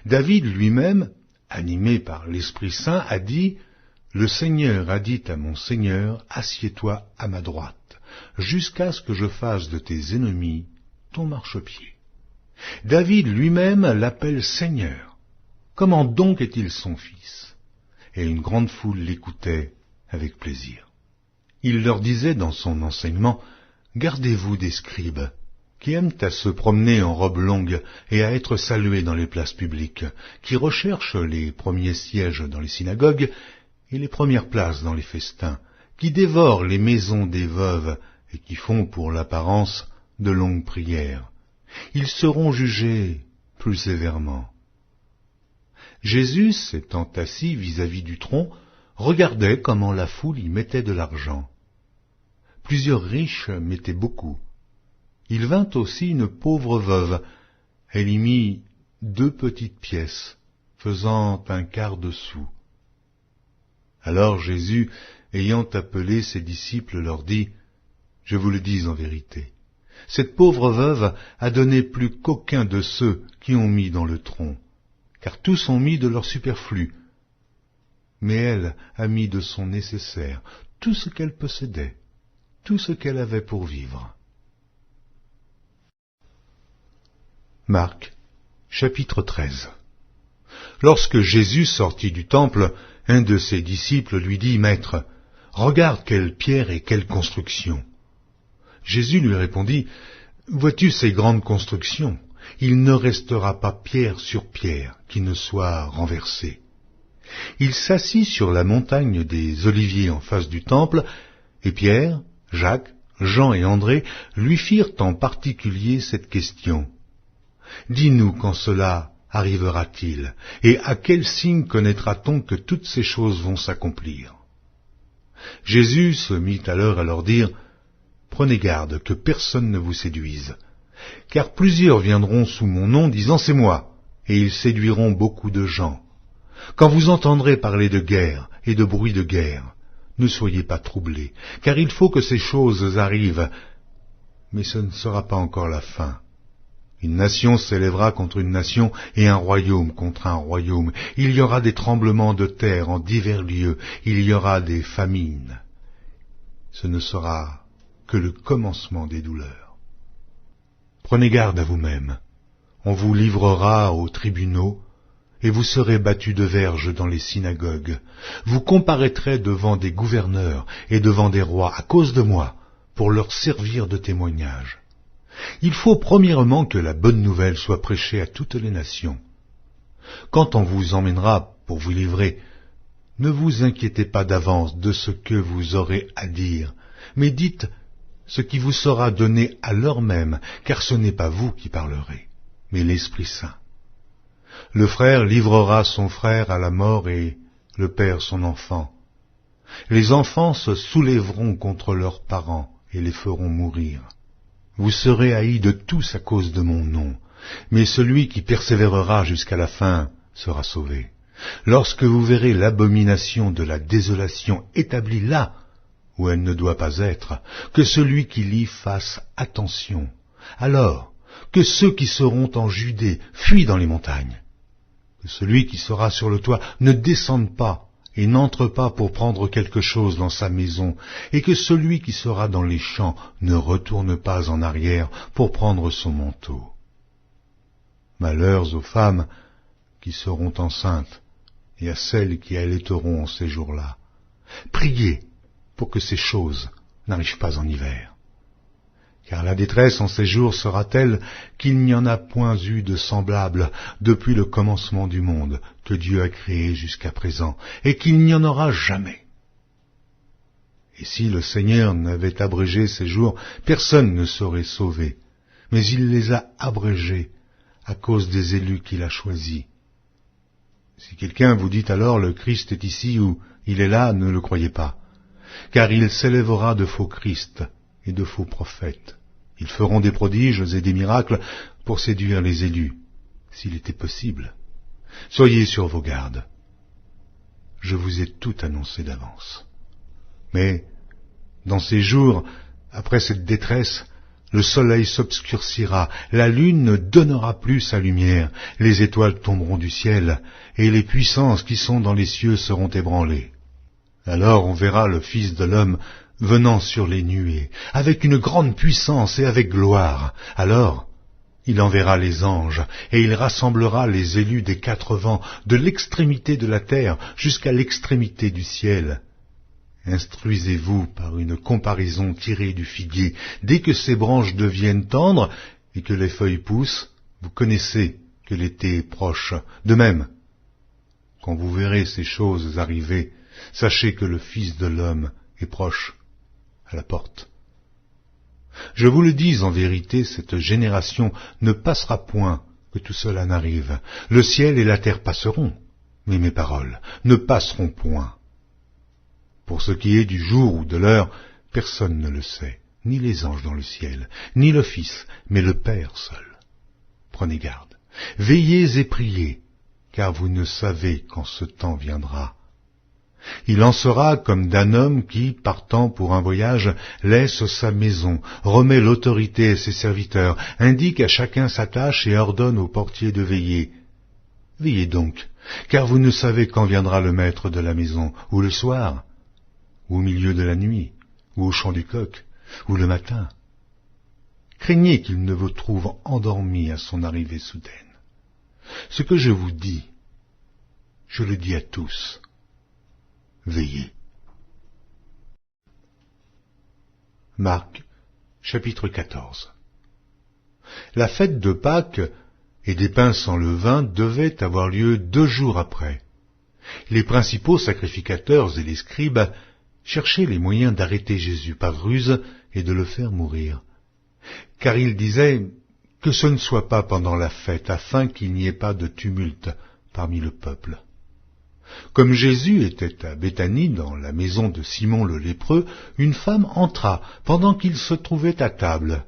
David lui-même, animé par l'Esprit Saint, a dit, « Le Seigneur a dit à mon Seigneur, assieds-toi à ma droite, jusqu'à ce que je fasse de tes ennemis ton marchepied. » David lui-même l'appelle Seigneur. Comment donc est-il son fils? Et une grande foule l'écoutait avec plaisir. Il leur disait dans son enseignement, « Gardez-vous des scribes, qui aiment à se promener en robe longue et à être salués dans les places publiques, qui recherchent les premiers sièges dans les synagogues et les premières places dans les festins, qui dévorent les maisons des veuves et qui font pour l'apparence de longues prières. Ils seront jugés plus sévèrement. » Jésus, s'étant assis vis-à-vis du tronc, regardait comment la foule y mettait de l'argent. Plusieurs riches mettaient beaucoup. Il vint aussi une pauvre veuve. Elle y mit 2 petites pièces, faisant un quart de sou. Alors Jésus, ayant appelé ses disciples, leur dit, « Je vous le dis en vérité, cette pauvre veuve a donné plus qu'aucun de ceux qui ont mis dans le tronc, car tous ont mis de leur superflu. Mais elle a mis de son nécessaire, tout ce qu'elle possédait, tout ce qu'elle avait pour vivre. » Marc, chapitre 13. Lorsque Jésus sortit du temple, un de ses disciples lui dit, « Maître, regarde quelle pierre et quelle construction. » Jésus lui répondit, « Vois-tu ces grandes constructions? Il ne restera pas pierre sur pierre qui ne soit renversée. » Il s'assit sur la montagne des Oliviers en face du temple, et Pierre, Jacques, Jean et André lui firent en particulier cette question. « Dis-nous quand cela arrivera-t-il, et à quel signe connaîtra-t-on que toutes ces choses vont s'accomplir ?» Jésus se mit alors à leur dire, « Prenez garde que personne ne vous séduise, car plusieurs viendront sous mon nom disant « C'est moi », et ils séduiront beaucoup de gens. Quand vous entendrez parler de guerre et de bruit de guerre, ne soyez pas troublés, car il faut que ces choses arrivent, mais ce ne sera pas encore la fin. Une nation s'élèvera contre une nation et un royaume contre un royaume. Il y aura des tremblements de terre en divers lieux, il y aura des famines. Ce ne sera que le commencement des douleurs. Prenez garde à vous-même. On vous livrera aux tribunaux, et vous serez battus de verges dans les synagogues. Vous comparaîtrez devant des gouverneurs et devant des rois à cause de moi, pour leur servir de témoignage. Il faut premièrement que la bonne nouvelle soit prêchée à toutes les nations. Quand on vous emmènera pour vous livrer, ne vous inquiétez pas d'avance de ce que vous aurez à dire, mais dites ce qui vous sera donné à l'heure même, car ce n'est pas vous qui parlerez, mais l'Esprit Saint. Le frère livrera son frère à la mort et le père son enfant. Les enfants se soulèveront contre leurs parents et les feront mourir. Vous serez haïs de tous à cause de mon nom, mais celui qui persévérera jusqu'à la fin sera sauvé. Lorsque vous verrez l'abomination de la désolation établie là où elle ne doit pas être, que celui qui lit fasse attention. Alors, que ceux qui seront en Judée fuient dans les montagnes. Que celui qui sera sur le toit ne descende pas et n'entre pas pour prendre quelque chose dans sa maison, et que celui qui sera dans les champs ne retourne pas en arrière pour prendre son manteau. Malheurs aux femmes qui seront enceintes et à celles qui allaiteront en ces jours-là. Priez pour que ces choses n'arrivent pas en hiver. Car la détresse en ces jours sera telle qu'il n'y en a point eu de semblable depuis le commencement du monde que Dieu a créé jusqu'à présent, et qu'il n'y en aura jamais. Et si le Seigneur n'avait abrégé ces jours, personne ne serait sauvé, mais il les a abrégés à cause des élus qu'il a choisis. Si quelqu'un vous dit alors le Christ est ici ou il est là, ne le croyez pas, car il s'élèvera de faux Christ et de faux prophètes. Ils feront des prodiges et des miracles pour séduire les élus, s'il était possible. Soyez sur vos gardes. Je vous ai tout annoncé d'avance. Mais, dans ces jours, après cette détresse, le soleil s'obscurcira, la lune ne donnera plus sa lumière, les étoiles tomberont du ciel, et les puissances qui sont dans les cieux seront ébranlées. Alors on verra le Fils de l'homme venant sur les nuées, avec une grande puissance et avec gloire. Alors, il enverra les anges, et il rassemblera les élus des 4 vents, de l'extrémité de la terre jusqu'à l'extrémité du ciel. Instruisez-vous par une comparaison tirée du figuier. Dès que ses branches deviennent tendres et que les feuilles poussent, vous connaissez que l'été est proche. De même, quand vous verrez ces choses arriver, sachez que le Fils de l'homme est proche, à la porte. Je vous le dis en vérité, cette génération ne passera point que tout cela n'arrive. Le ciel et la terre passeront, mais mes paroles ne passeront point. Pour ce qui est du jour ou de l'heure, personne ne le sait, ni les anges dans le ciel, ni le Fils, mais le Père seul. Prenez garde, veillez et priez, car vous ne savez quand ce temps viendra. Il en sera comme d'un homme qui, partant pour un voyage, laisse sa maison, remet l'autorité à ses serviteurs, indique à chacun sa tâche et ordonne au portier de veiller. Veillez donc, car vous ne savez quand viendra le maître de la maison, ou le soir, ou au milieu de la nuit, ou au chant du coq, ou le matin. Craignez qu'il ne vous trouve endormis à son arrivée soudaine. Ce que je vous dis, je le dis à tous. Veillez. Marc, chapitre 14. La fête de Pâques et des pains sans levain devait avoir lieu 2 jours après. Les principaux sacrificateurs et les scribes cherchaient les moyens d'arrêter Jésus par ruse et de le faire mourir. Car ils disaient que ce ne soit pas pendant la fête, afin qu'il n'y ait pas de tumulte parmi le peuple. Comme Jésus était à Béthanie, dans la maison de Simon le lépreux, une femme entra pendant qu'il se trouvait à table.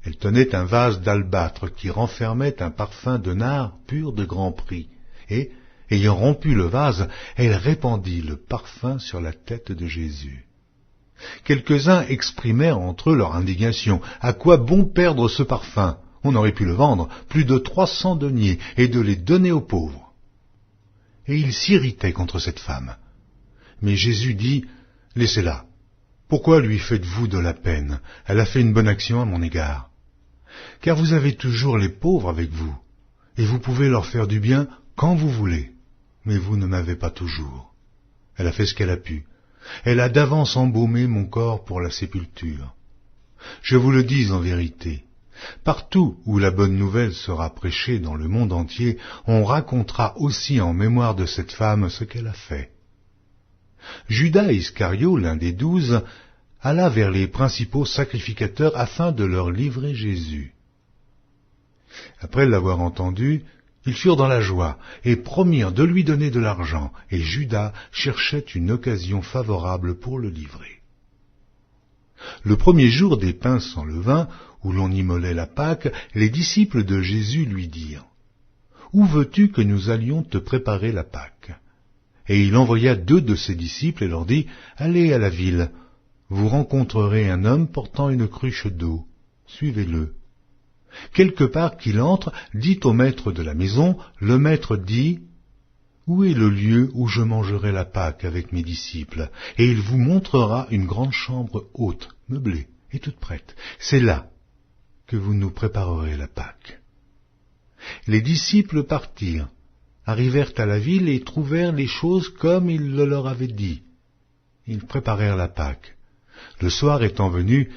Elle tenait un vase d'albâtre qui renfermait un parfum de nard pur de grand prix, et, ayant rompu le vase, elle répandit le parfum sur la tête de Jésus. Quelques-uns exprimèrent entre eux leur indignation. À quoi bon perdre ce parfum? On aurait pu le vendre plus de 300 deniers et de les donner aux pauvres. Et ils s'irritaient contre cette femme. Mais Jésus dit, « Laissez-la. Pourquoi lui faites-vous de la peine? Elle a fait une bonne action à mon égard. Car vous avez toujours les pauvres avec vous, et vous pouvez leur faire du bien quand vous voulez, mais vous ne m'avez pas toujours. Elle a fait ce qu'elle a pu. Elle a d'avance embaumé mon corps pour la sépulture. Je vous le dis en vérité, partout où la bonne nouvelle sera prêchée dans le monde entier, on racontera aussi en mémoire de cette femme ce qu'elle a fait. » Judas Iscario, l'un des 12, alla vers les principaux sacrificateurs afin de leur livrer Jésus. Après l'avoir entendu, ils furent dans la joie et promirent de lui donner de l'argent, et Judas cherchait une occasion favorable pour le livrer. Le premier jour des pains sans levain, où l'on immolait la Pâque, les disciples de Jésus lui dirent, « Où veux-tu que nous allions te préparer la Pâque ?» Et il envoya 2 de ses disciples et leur dit, « Allez à la ville, vous rencontrerez un homme portant une cruche d'eau, suivez-le. Quelque part qu'il entre, dites au maître de la maison, le maître dit, « Où est le lieu où je mangerai la Pâque avec mes disciples ?» Et il vous montrera une grande chambre haute, meublée et toute prête. C'est là que vous nous préparerez la Pâque. Les disciples partirent, arrivèrent à la ville et trouvèrent les choses comme il le leur avait dit. Ils préparèrent la Pâque. Le soir étant venu,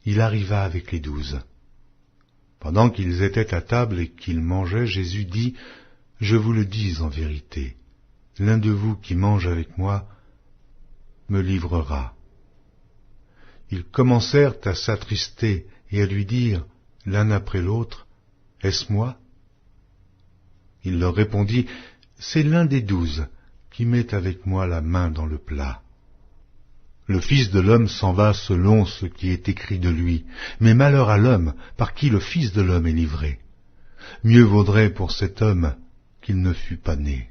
il arriva avec les 12. Pendant qu'ils étaient à table et qu'ils mangeaient, Jésus dit, « Je vous le dis en vérité, l'un de vous qui mange avec moi me livrera. » Ils commencèrent à s'attrister et à lui dire, l'un après l'autre, « Est-ce moi ?» Il leur répondit, « C'est l'un des 12 qui met avec moi la main dans le plat. Le Fils de l'homme s'en va selon ce qui est écrit de lui, mais malheur à l'homme par qui le Fils de l'homme est livré. Mieux vaudrait pour cet homme qu'il ne fût pas né. »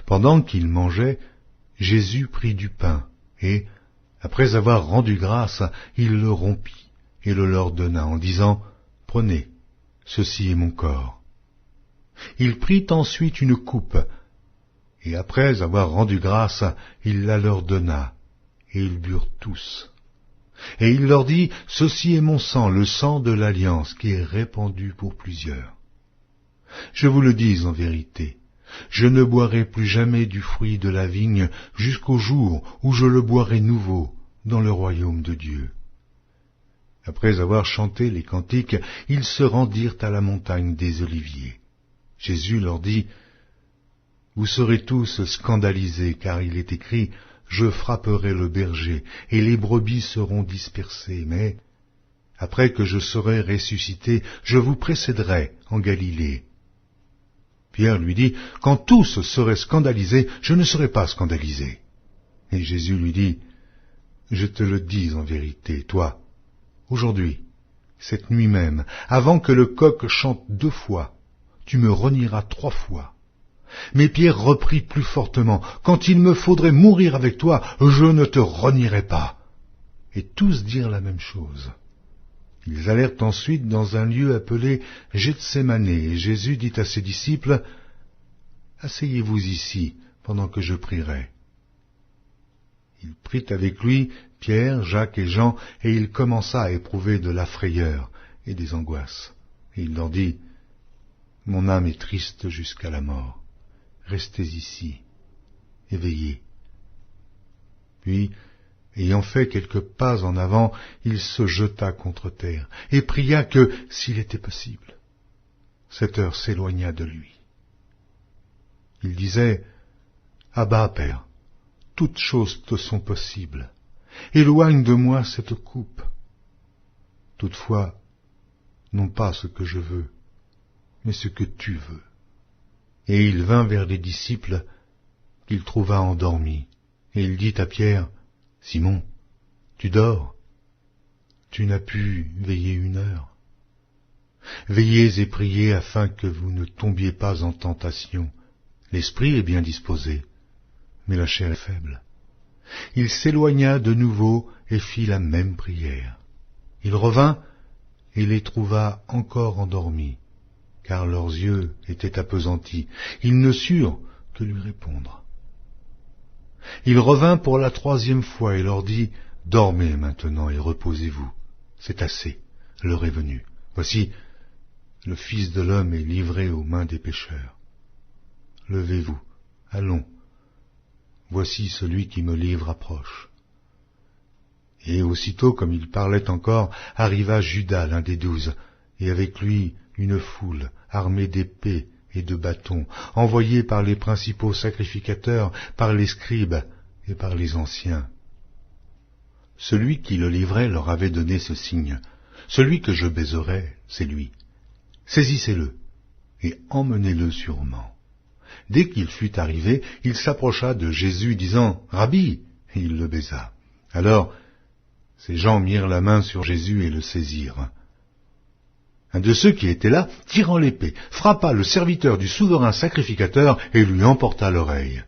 Pendant qu'ils mangeaient, Jésus prit du pain, et, après avoir rendu grâce, il le rompit et le leur donna en disant, « Prenez, ceci est mon corps. » Il prit ensuite une coupe, et après avoir rendu grâce, il la leur donna, et ils burent tous. Et il leur dit, « Ceci est mon sang, le sang de l'alliance, qui est répandu pour plusieurs. Je vous le dis en vérité, je ne boirai plus jamais du fruit de la vigne jusqu'au jour où je le boirai nouveau dans le royaume de Dieu. » Après avoir chanté les cantiques, ils se rendirent à la montagne des Oliviers. Jésus leur dit, « Vous serez tous scandalisés, car il est écrit, « Je frapperai le berger, et les brebis seront dispersées, mais, après que je serai ressuscité, je vous précéderai en Galilée. » Pierre lui dit, « Quand tous seraient scandalisés, je ne serai pas scandalisé. » Et Jésus lui dit, « Je te le dis en vérité, toi, aujourd'hui, cette nuit même, avant que le coq chante 2 fois, tu me renieras 3 fois. » Mais Pierre reprit plus fortement, « Quand il me faudrait mourir avec toi, je ne te renierai pas. » Et tous dirent la même chose. Ils allèrent ensuite dans un lieu appelé Gethsémane, et Jésus dit à ses disciples, « Asseyez-vous ici, pendant que je prierai. » Il prit avec lui Pierre, Jacques et Jean, et il commença à éprouver de la frayeur et des angoisses. Et il leur dit, « Mon âme est triste jusqu'à la mort. Restez ici, et veillez. » Puis, ayant fait quelques pas en avant, il se jeta contre terre, et pria que, s'il était possible, cette heure s'éloignât de lui. Il disait, « Abba, Père, toutes choses te sont possibles. Éloigne de moi cette coupe. Toutefois, non pas ce que je veux, mais ce que tu veux. » Et il vint vers les disciples qu'il trouva endormis, et il dit à Pierre, « Simon, tu dors? Tu n'as pu veiller 1 heure? Veillez et priez afin que vous ne tombiez pas en tentation. L'esprit est bien disposé, mais la chair est faible. » Il s'éloigna de nouveau et fit la même prière. Il revint et les trouva encore endormis, car leurs yeux étaient appesantis. Ils ne surent que lui répondre. Il revint pour la 3e fois et leur dit, « Dormez maintenant et reposez-vous. C'est assez, l'heure est venue. Voici, le Fils de l'homme est livré aux mains des pécheurs. Levez-vous, allons. Voici celui qui me livre approche. » Et aussitôt, comme il parlait encore, arriva Judas, l'un des 12, et avec lui une foule armée d'épées et de bâtons, envoyés par les principaux sacrificateurs, par les scribes et par les anciens. Celui qui le livrait leur avait donné ce signe. « Celui que je baiserai, c'est lui. Saisissez-le et emmenez-le sûrement. » Dès qu'il fut arrivé, il s'approcha de Jésus, disant, « Rabbi !» et il le baisa. Alors, ces gens mirent la main sur Jésus et le saisirent. Un de ceux qui étaient là, tirant l'épée, frappa le serviteur du souverain sacrificateur et lui emporta l'oreille.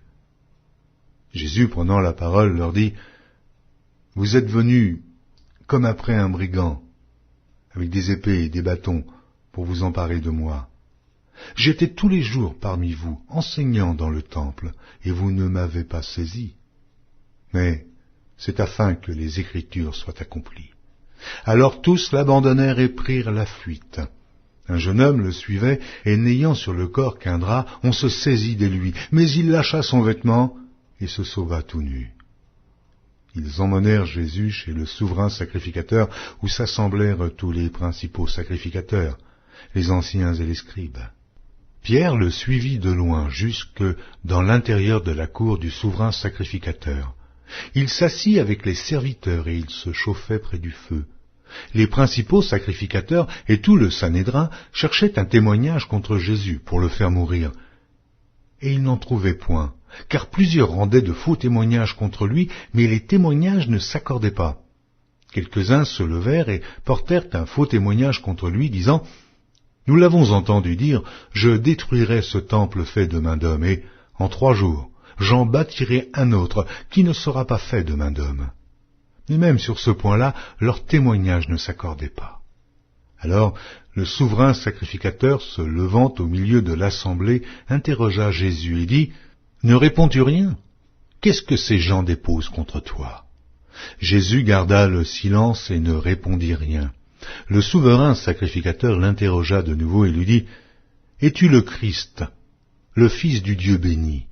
Jésus, prenant la parole, leur dit, « Vous êtes venus comme après un brigand, avec des épées et des bâtons, pour vous emparer de moi. J'étais tous les jours parmi vous, enseignant dans le temple, et vous ne m'avez pas saisi. Mais c'est afin que les Écritures soient accomplies. » Alors tous l'abandonnèrent et prirent la fuite. Un jeune homme le suivait, et n'ayant sur le corps qu'un drap, on se saisit de lui, mais il lâcha son vêtement et se sauva tout nu. Ils emmenèrent Jésus chez le souverain sacrificateur, où s'assemblèrent tous les principaux sacrificateurs, les anciens et les scribes. Pierre le suivit de loin jusque dans l'intérieur de la cour du souverain sacrificateur. Il s'assit avec les serviteurs et il se chauffait près du feu. Les principaux sacrificateurs et tout le Sanhédrin cherchaient un témoignage contre Jésus pour le faire mourir. Et ils n'en trouvaient point, car plusieurs rendaient de faux témoignages contre lui, mais les témoignages ne s'accordaient pas. Quelques-uns se levèrent et portèrent un faux témoignage contre lui, disant « Nous l'avons entendu dire, je détruirai ce temple fait de main d'homme, et en 3 jours, j'en bâtirai un autre qui ne sera pas fait de main d'homme. » Mais même sur ce point-là, leur témoignage ne s'accordait pas. Alors, le souverain sacrificateur, se levant au milieu de l'assemblée, interrogea Jésus et dit, « Ne réponds-tu rien? Qu'est-ce que ces gens déposent contre toi ?» Jésus garda le silence et ne répondit rien. Le souverain sacrificateur l'interrogea de nouveau et lui dit, « Es-tu le Christ, le Fils du Dieu béni ?»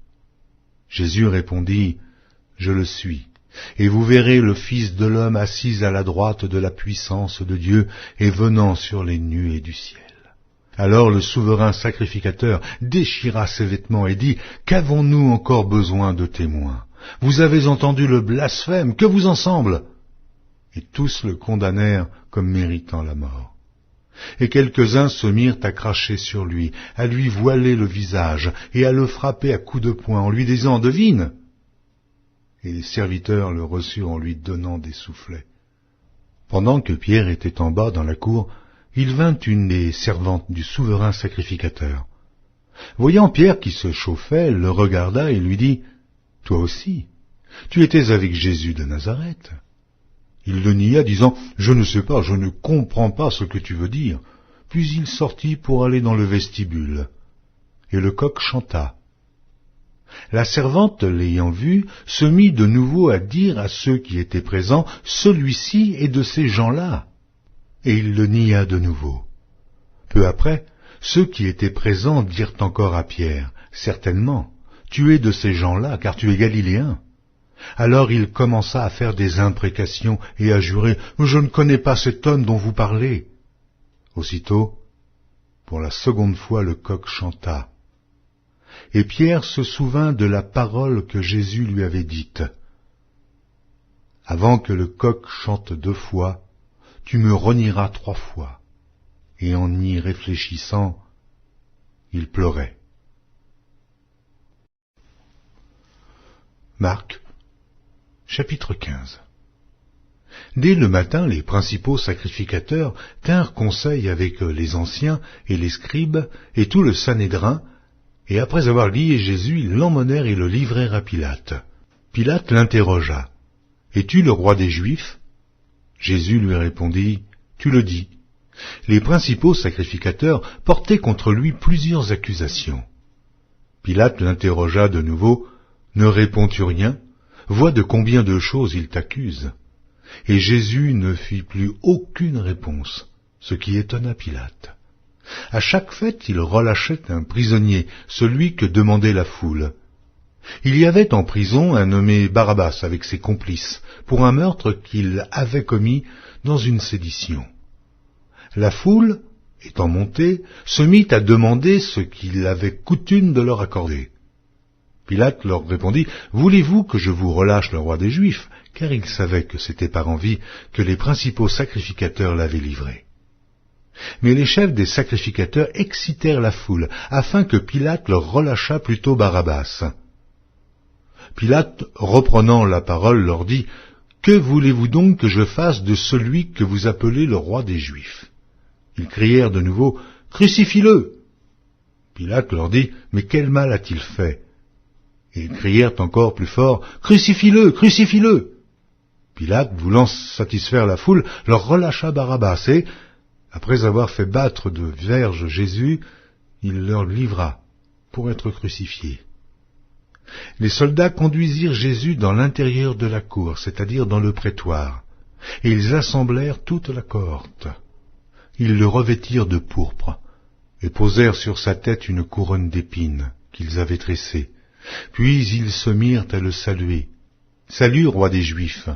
Jésus répondit, « Je le suis, et vous verrez le Fils de l'homme assis à la droite de la puissance de Dieu et venant sur les nuées du ciel. » Alors le souverain sacrificateur déchira ses vêtements et dit, « Qu'avons-nous encore besoin de témoins? Vous avez entendu le blasphème, que vous en semble ?» Et tous le condamnèrent comme méritant la mort. Et quelques-uns se mirent à cracher sur lui, à lui voiler le visage et à le frapper à coups de poing en lui disant « Devine !» Et les serviteurs le reçurent en lui donnant des soufflets. Pendant que Pierre était en bas dans la cour, il vint une des servantes du souverain sacrificateur. Voyant Pierre qui se chauffait, elle le regarda et lui dit « Toi aussi, tu étais avec Jésus de Nazareth. » Il le nia, disant « Je ne sais pas, je ne comprends pas ce que tu veux dire. » Puis il sortit pour aller dans le vestibule. Et le coq chanta. La servante, l'ayant vu, se mit de nouveau à dire à ceux qui étaient présents, « Celui-ci est de ces gens-là. » Et il le nia de nouveau. Peu après, ceux qui étaient présents dirent encore à Pierre, « Certainement, tu es de ces gens-là, car tu es galiléen. » Alors il commença à faire des imprécations et à jurer, « Je ne connais pas cet homme dont vous parlez. » Aussitôt, pour la seconde fois, le coq chanta. Et Pierre se souvint de la parole que Jésus lui avait dite. « Avant que le coq chante 2 fois, tu me renieras 3 fois. » Et en y réfléchissant, il pleurait. Marc, chapitre 15. Dès le matin, les principaux sacrificateurs tinrent conseil avec les anciens et les scribes et tout le Sanhédrin, et après avoir lié Jésus, ils l'emmenèrent et le livrèrent à Pilate. Pilate l'interrogea. « Es-tu le roi des Juifs ?» Jésus lui répondit, « Tu le dis. » Les principaux sacrificateurs portaient contre lui plusieurs accusations. Pilate l'interrogea de nouveau, « Ne réponds-tu rien ? Vois de combien de choses il t'accuse. » Et Jésus ne fit plus aucune réponse, ce qui étonna Pilate. À chaque fête, il relâchait un prisonnier, celui que demandait la foule. Il y avait en prison un nommé Barabbas avec ses complices, pour un meurtre qu'il avait commis dans une sédition. La foule, étant montée, se mit à demander ce qu'il avait coutume de leur accorder. Pilate leur répondit, « Voulez-vous que je vous relâche le roi des Juifs ?» Car il savait que c'était par envie que les principaux sacrificateurs l'avaient livré. Mais les chefs des sacrificateurs excitèrent la foule, afin que Pilate leur relâchât plutôt Barabbas. Pilate, reprenant la parole, leur dit, « Que voulez-vous donc que je fasse de celui que vous appelez le roi des Juifs ?» Ils crièrent de nouveau, « Crucifie-le » Pilate leur dit, « Mais quel mal a-t-il fait ?» Et ils crièrent encore plus fort, « Crucifie-le, crucifie-le » Pilate, voulant satisfaire la foule, leur relâcha Barabbas et, après avoir fait battre de verges Jésus, il leur livra pour être crucifié. Les soldats conduisirent Jésus dans l'intérieur de la cour, c'est-à-dire dans le prétoire, et ils assemblèrent toute la cohorte. Ils le revêtirent de pourpre, et posèrent sur sa tête une couronne d'épines qu'ils avaient tressée. Puis ils se mirent à le saluer. « Salut, roi des Juifs !»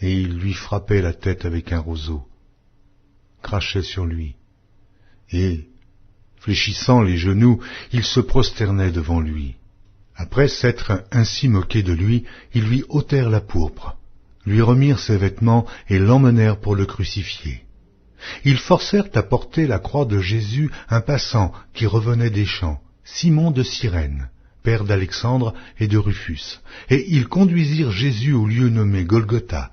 Et ils lui frappaient la tête avec un roseau, crachaient sur lui, et, fléchissant les genoux, ils se prosternaient devant lui. Après s'être ainsi moqués de lui, ils lui ôtèrent la pourpre, lui remirent ses vêtements et l'emmenèrent pour le crucifier. Ils forcèrent à porter la croix de Jésus un passant qui revenait des champs, Simon de Cyrène, père d'Alexandre et de Rufus, et ils conduisirent Jésus au lieu nommé Golgotha,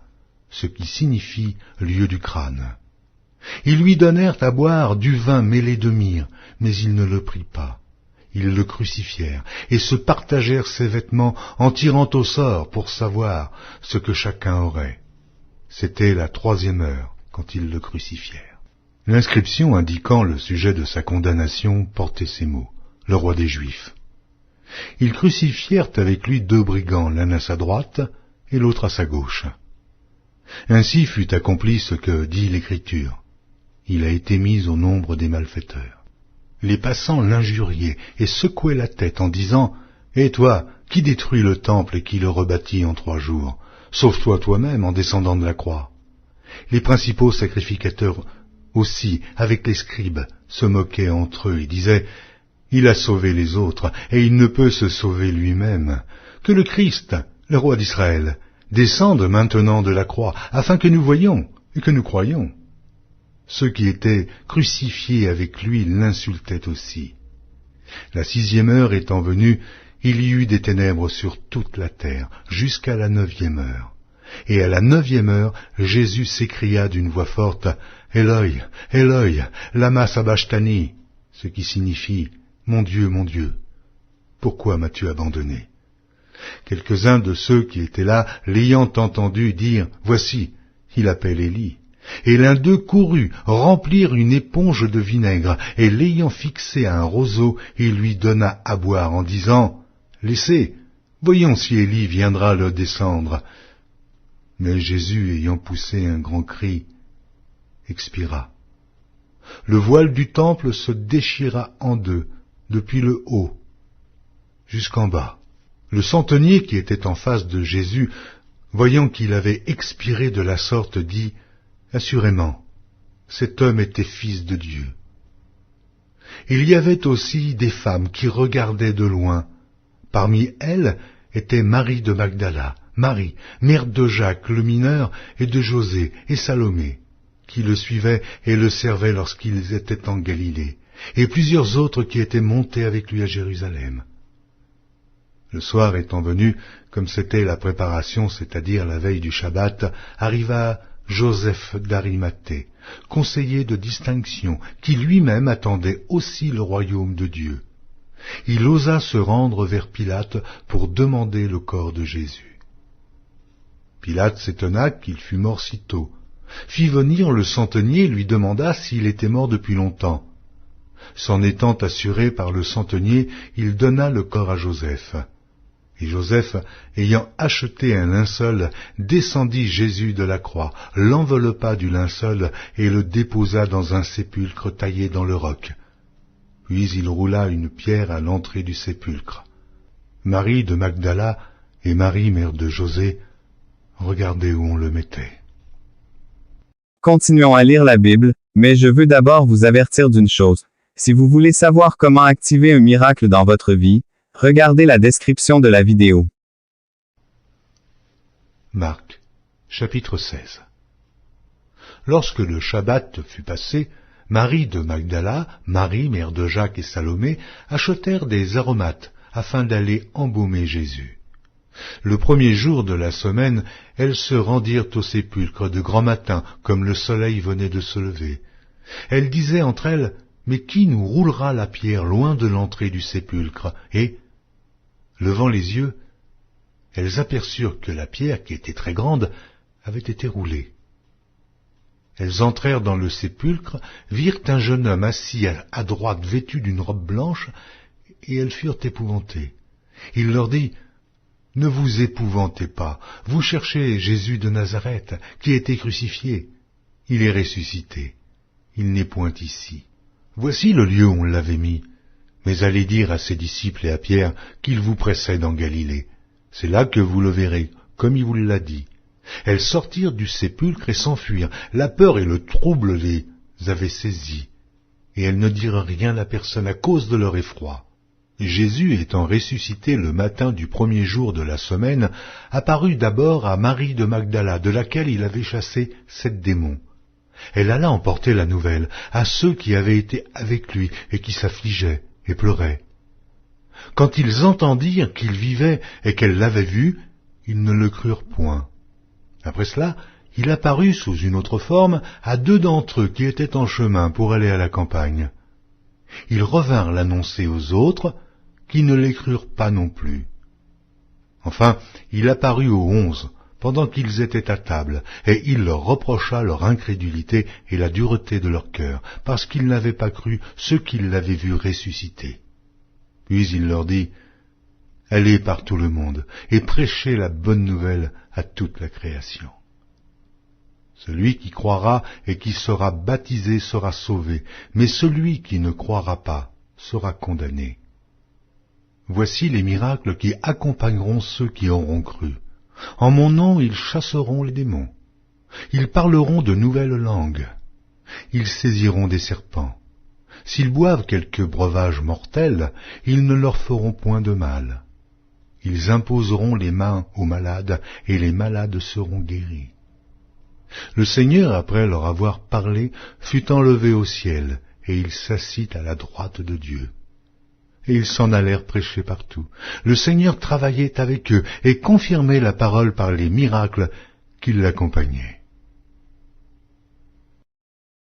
ce qui signifie lieu du crâne. Ils lui donnèrent à boire du vin mêlé de myrrhe, mais il ne le prit pas. Ils le crucifièrent et se partagèrent ses vêtements en tirant au sort pour savoir ce que chacun aurait. C'était la 3e heure quand ils le crucifièrent. L'inscription indiquant le sujet de sa condamnation portait ces mots, « Le roi des Juifs ». Ils crucifièrent avec lui 2 brigands, l'un à sa droite et l'autre à sa gauche. Ainsi fut accompli ce que dit l'Écriture. Il a été mis au nombre des malfaiteurs. Les passants l'injuriaient et secouaient la tête en disant, « Et toi, qui détruis le temple et qui le rebâtit en 3 jours? Sauve-toi toi-même en descendant de la croix. » Les principaux sacrificateurs aussi, avec les scribes, se moquaient entre eux et disaient, « Il a sauvé les autres, et il ne peut se sauver lui-même. Que le Christ, le roi d'Israël, descende maintenant de la croix, afin que nous voyions et que nous croyions. » Ceux qui étaient crucifiés avec lui l'insultaient aussi. La 6e heure étant venue, il y eut des ténèbres sur toute la terre, jusqu'à la 9e heure. Et à la 9e heure, Jésus s'écria d'une voix forte, « Eloi, Eloi, lama sabachthani » ce qui signifie « Mon Dieu, pourquoi m'as-tu abandonné ?» Quelques-uns de ceux qui étaient là, l'ayant entendu dire, « Voici, il appelle Élie. » Et l'un d'eux courut remplir une éponge de vinaigre, et l'ayant fixé à un roseau, il lui donna à boire en disant, « Laissez, voyons si Élie viendra le descendre. » Mais Jésus, ayant poussé un grand cri, expira. Le voile du temple se déchira en deux, depuis le haut jusqu'en bas. Le centenier qui était en face de Jésus, voyant qu'il avait expiré de la sorte, dit « Assurément, cet homme était fils de Dieu. » Il y avait aussi des femmes qui regardaient de loin. Parmi elles était Marie de Magdala, Marie, mère de Jacques le mineur, et de José et Salomé, qui le suivaient et le servaient lorsqu'ils étaient en Galilée, et plusieurs autres qui étaient montés avec lui à Jérusalem. Le soir étant venu, comme c'était la préparation, c'est-à-dire la veille du Shabbat, arriva Joseph d'Arimathée, conseiller de distinction, qui lui-même attendait aussi le royaume de Dieu. Il osa se rendre vers Pilate pour demander le corps de Jésus. Pilate s'étonna qu'il fût mort si tôt, fit venir le centenier et lui demanda s'il était mort depuis longtemps. S'en étant assuré par le centenier, il donna le corps à Joseph. Et Joseph, ayant acheté un linceul, descendit Jésus de la croix, l'enveloppa du linceul et le déposa dans un sépulcre taillé dans le roc. Puis il roula une pierre à l'entrée du sépulcre. Marie de Magdala et Marie, mère de José, regardaient où on le mettait. Continuons à lire la Bible, mais je veux d'abord vous avertir d'une chose. Si vous voulez savoir comment activer un miracle dans votre vie, regardez la description de la vidéo. Marc, chapitre 16. Lorsque le Shabbat fut passé, Marie de Magdala, Marie, mère de Jacques et Salomé, achetèrent des aromates afin d'aller embaumer Jésus. Le premier jour de la semaine, elles se rendirent au sépulcre de grand matin, comme le soleil venait de se lever. Elles disaient entre elles, « Mais qui nous roulera la pierre loin de l'entrée du sépulcre ?» Et, levant les yeux, elles aperçurent que la pierre, qui était très grande, avait été roulée. Elles entrèrent dans le sépulcre, virent un jeune homme assis à droite vêtu d'une robe blanche, et elles furent épouvantées. Il leur dit, « Ne vous épouvantez pas, vous cherchez Jésus de Nazareth, qui a été crucifié. Il est ressuscité. Il n'est point ici. Voici le lieu où on l'avait mis. Mais allez dire à ses disciples et à Pierre qu'il vous précède en Galilée. C'est là que vous le verrez, comme il vous l'a dit. » Elles sortirent du sépulcre et s'enfuirent. La peur et le trouble les avaient saisies, et elles ne dirent rien à personne à cause de leur effroi. Jésus, étant ressuscité le matin du premier jour de la semaine, apparut d'abord à Marie de Magdala, de laquelle il avait chassé 7 démons. Elle alla emporter la nouvelle à ceux qui avaient été avec lui et qui s'affligeaient et pleuraient. Quand ils entendirent qu'il vivait et qu'elle l'avait vu, ils ne le crurent point. Après cela, il apparut sous une autre forme à 2 d'entre eux qui étaient en chemin pour aller à la campagne. Ils revinrent l'annoncer aux autres, qui ne les crurent pas non plus. Enfin, il apparut aux 11, pendant qu'ils étaient à table, et il leur reprocha leur incrédulité et la dureté de leur cœur, parce qu'ils n'avaient pas cru ceux qui l'avaient vu ressusciter. Puis il leur dit, « Allez par tout le monde, et prêchez la bonne nouvelle à toute la création. Celui qui croira et qui sera baptisé sera sauvé, mais celui qui ne croira pas sera condamné. Voici les miracles qui accompagneront ceux qui auront cru. En mon nom, ils chasseront les démons. Ils parleront de nouvelles langues. Ils saisiront des serpents. S'ils boivent quelque breuvage mortel, ils ne leur feront point de mal. Ils imposeront les mains aux malades, et les malades seront guéris. » Le Seigneur, après leur avoir parlé, fut enlevé au ciel, et il s'assit à la droite de Dieu. Et ils s'en allèrent prêcher partout. Le Seigneur travaillait avec eux, et confirmait la parole par les miracles qui l'accompagnaient.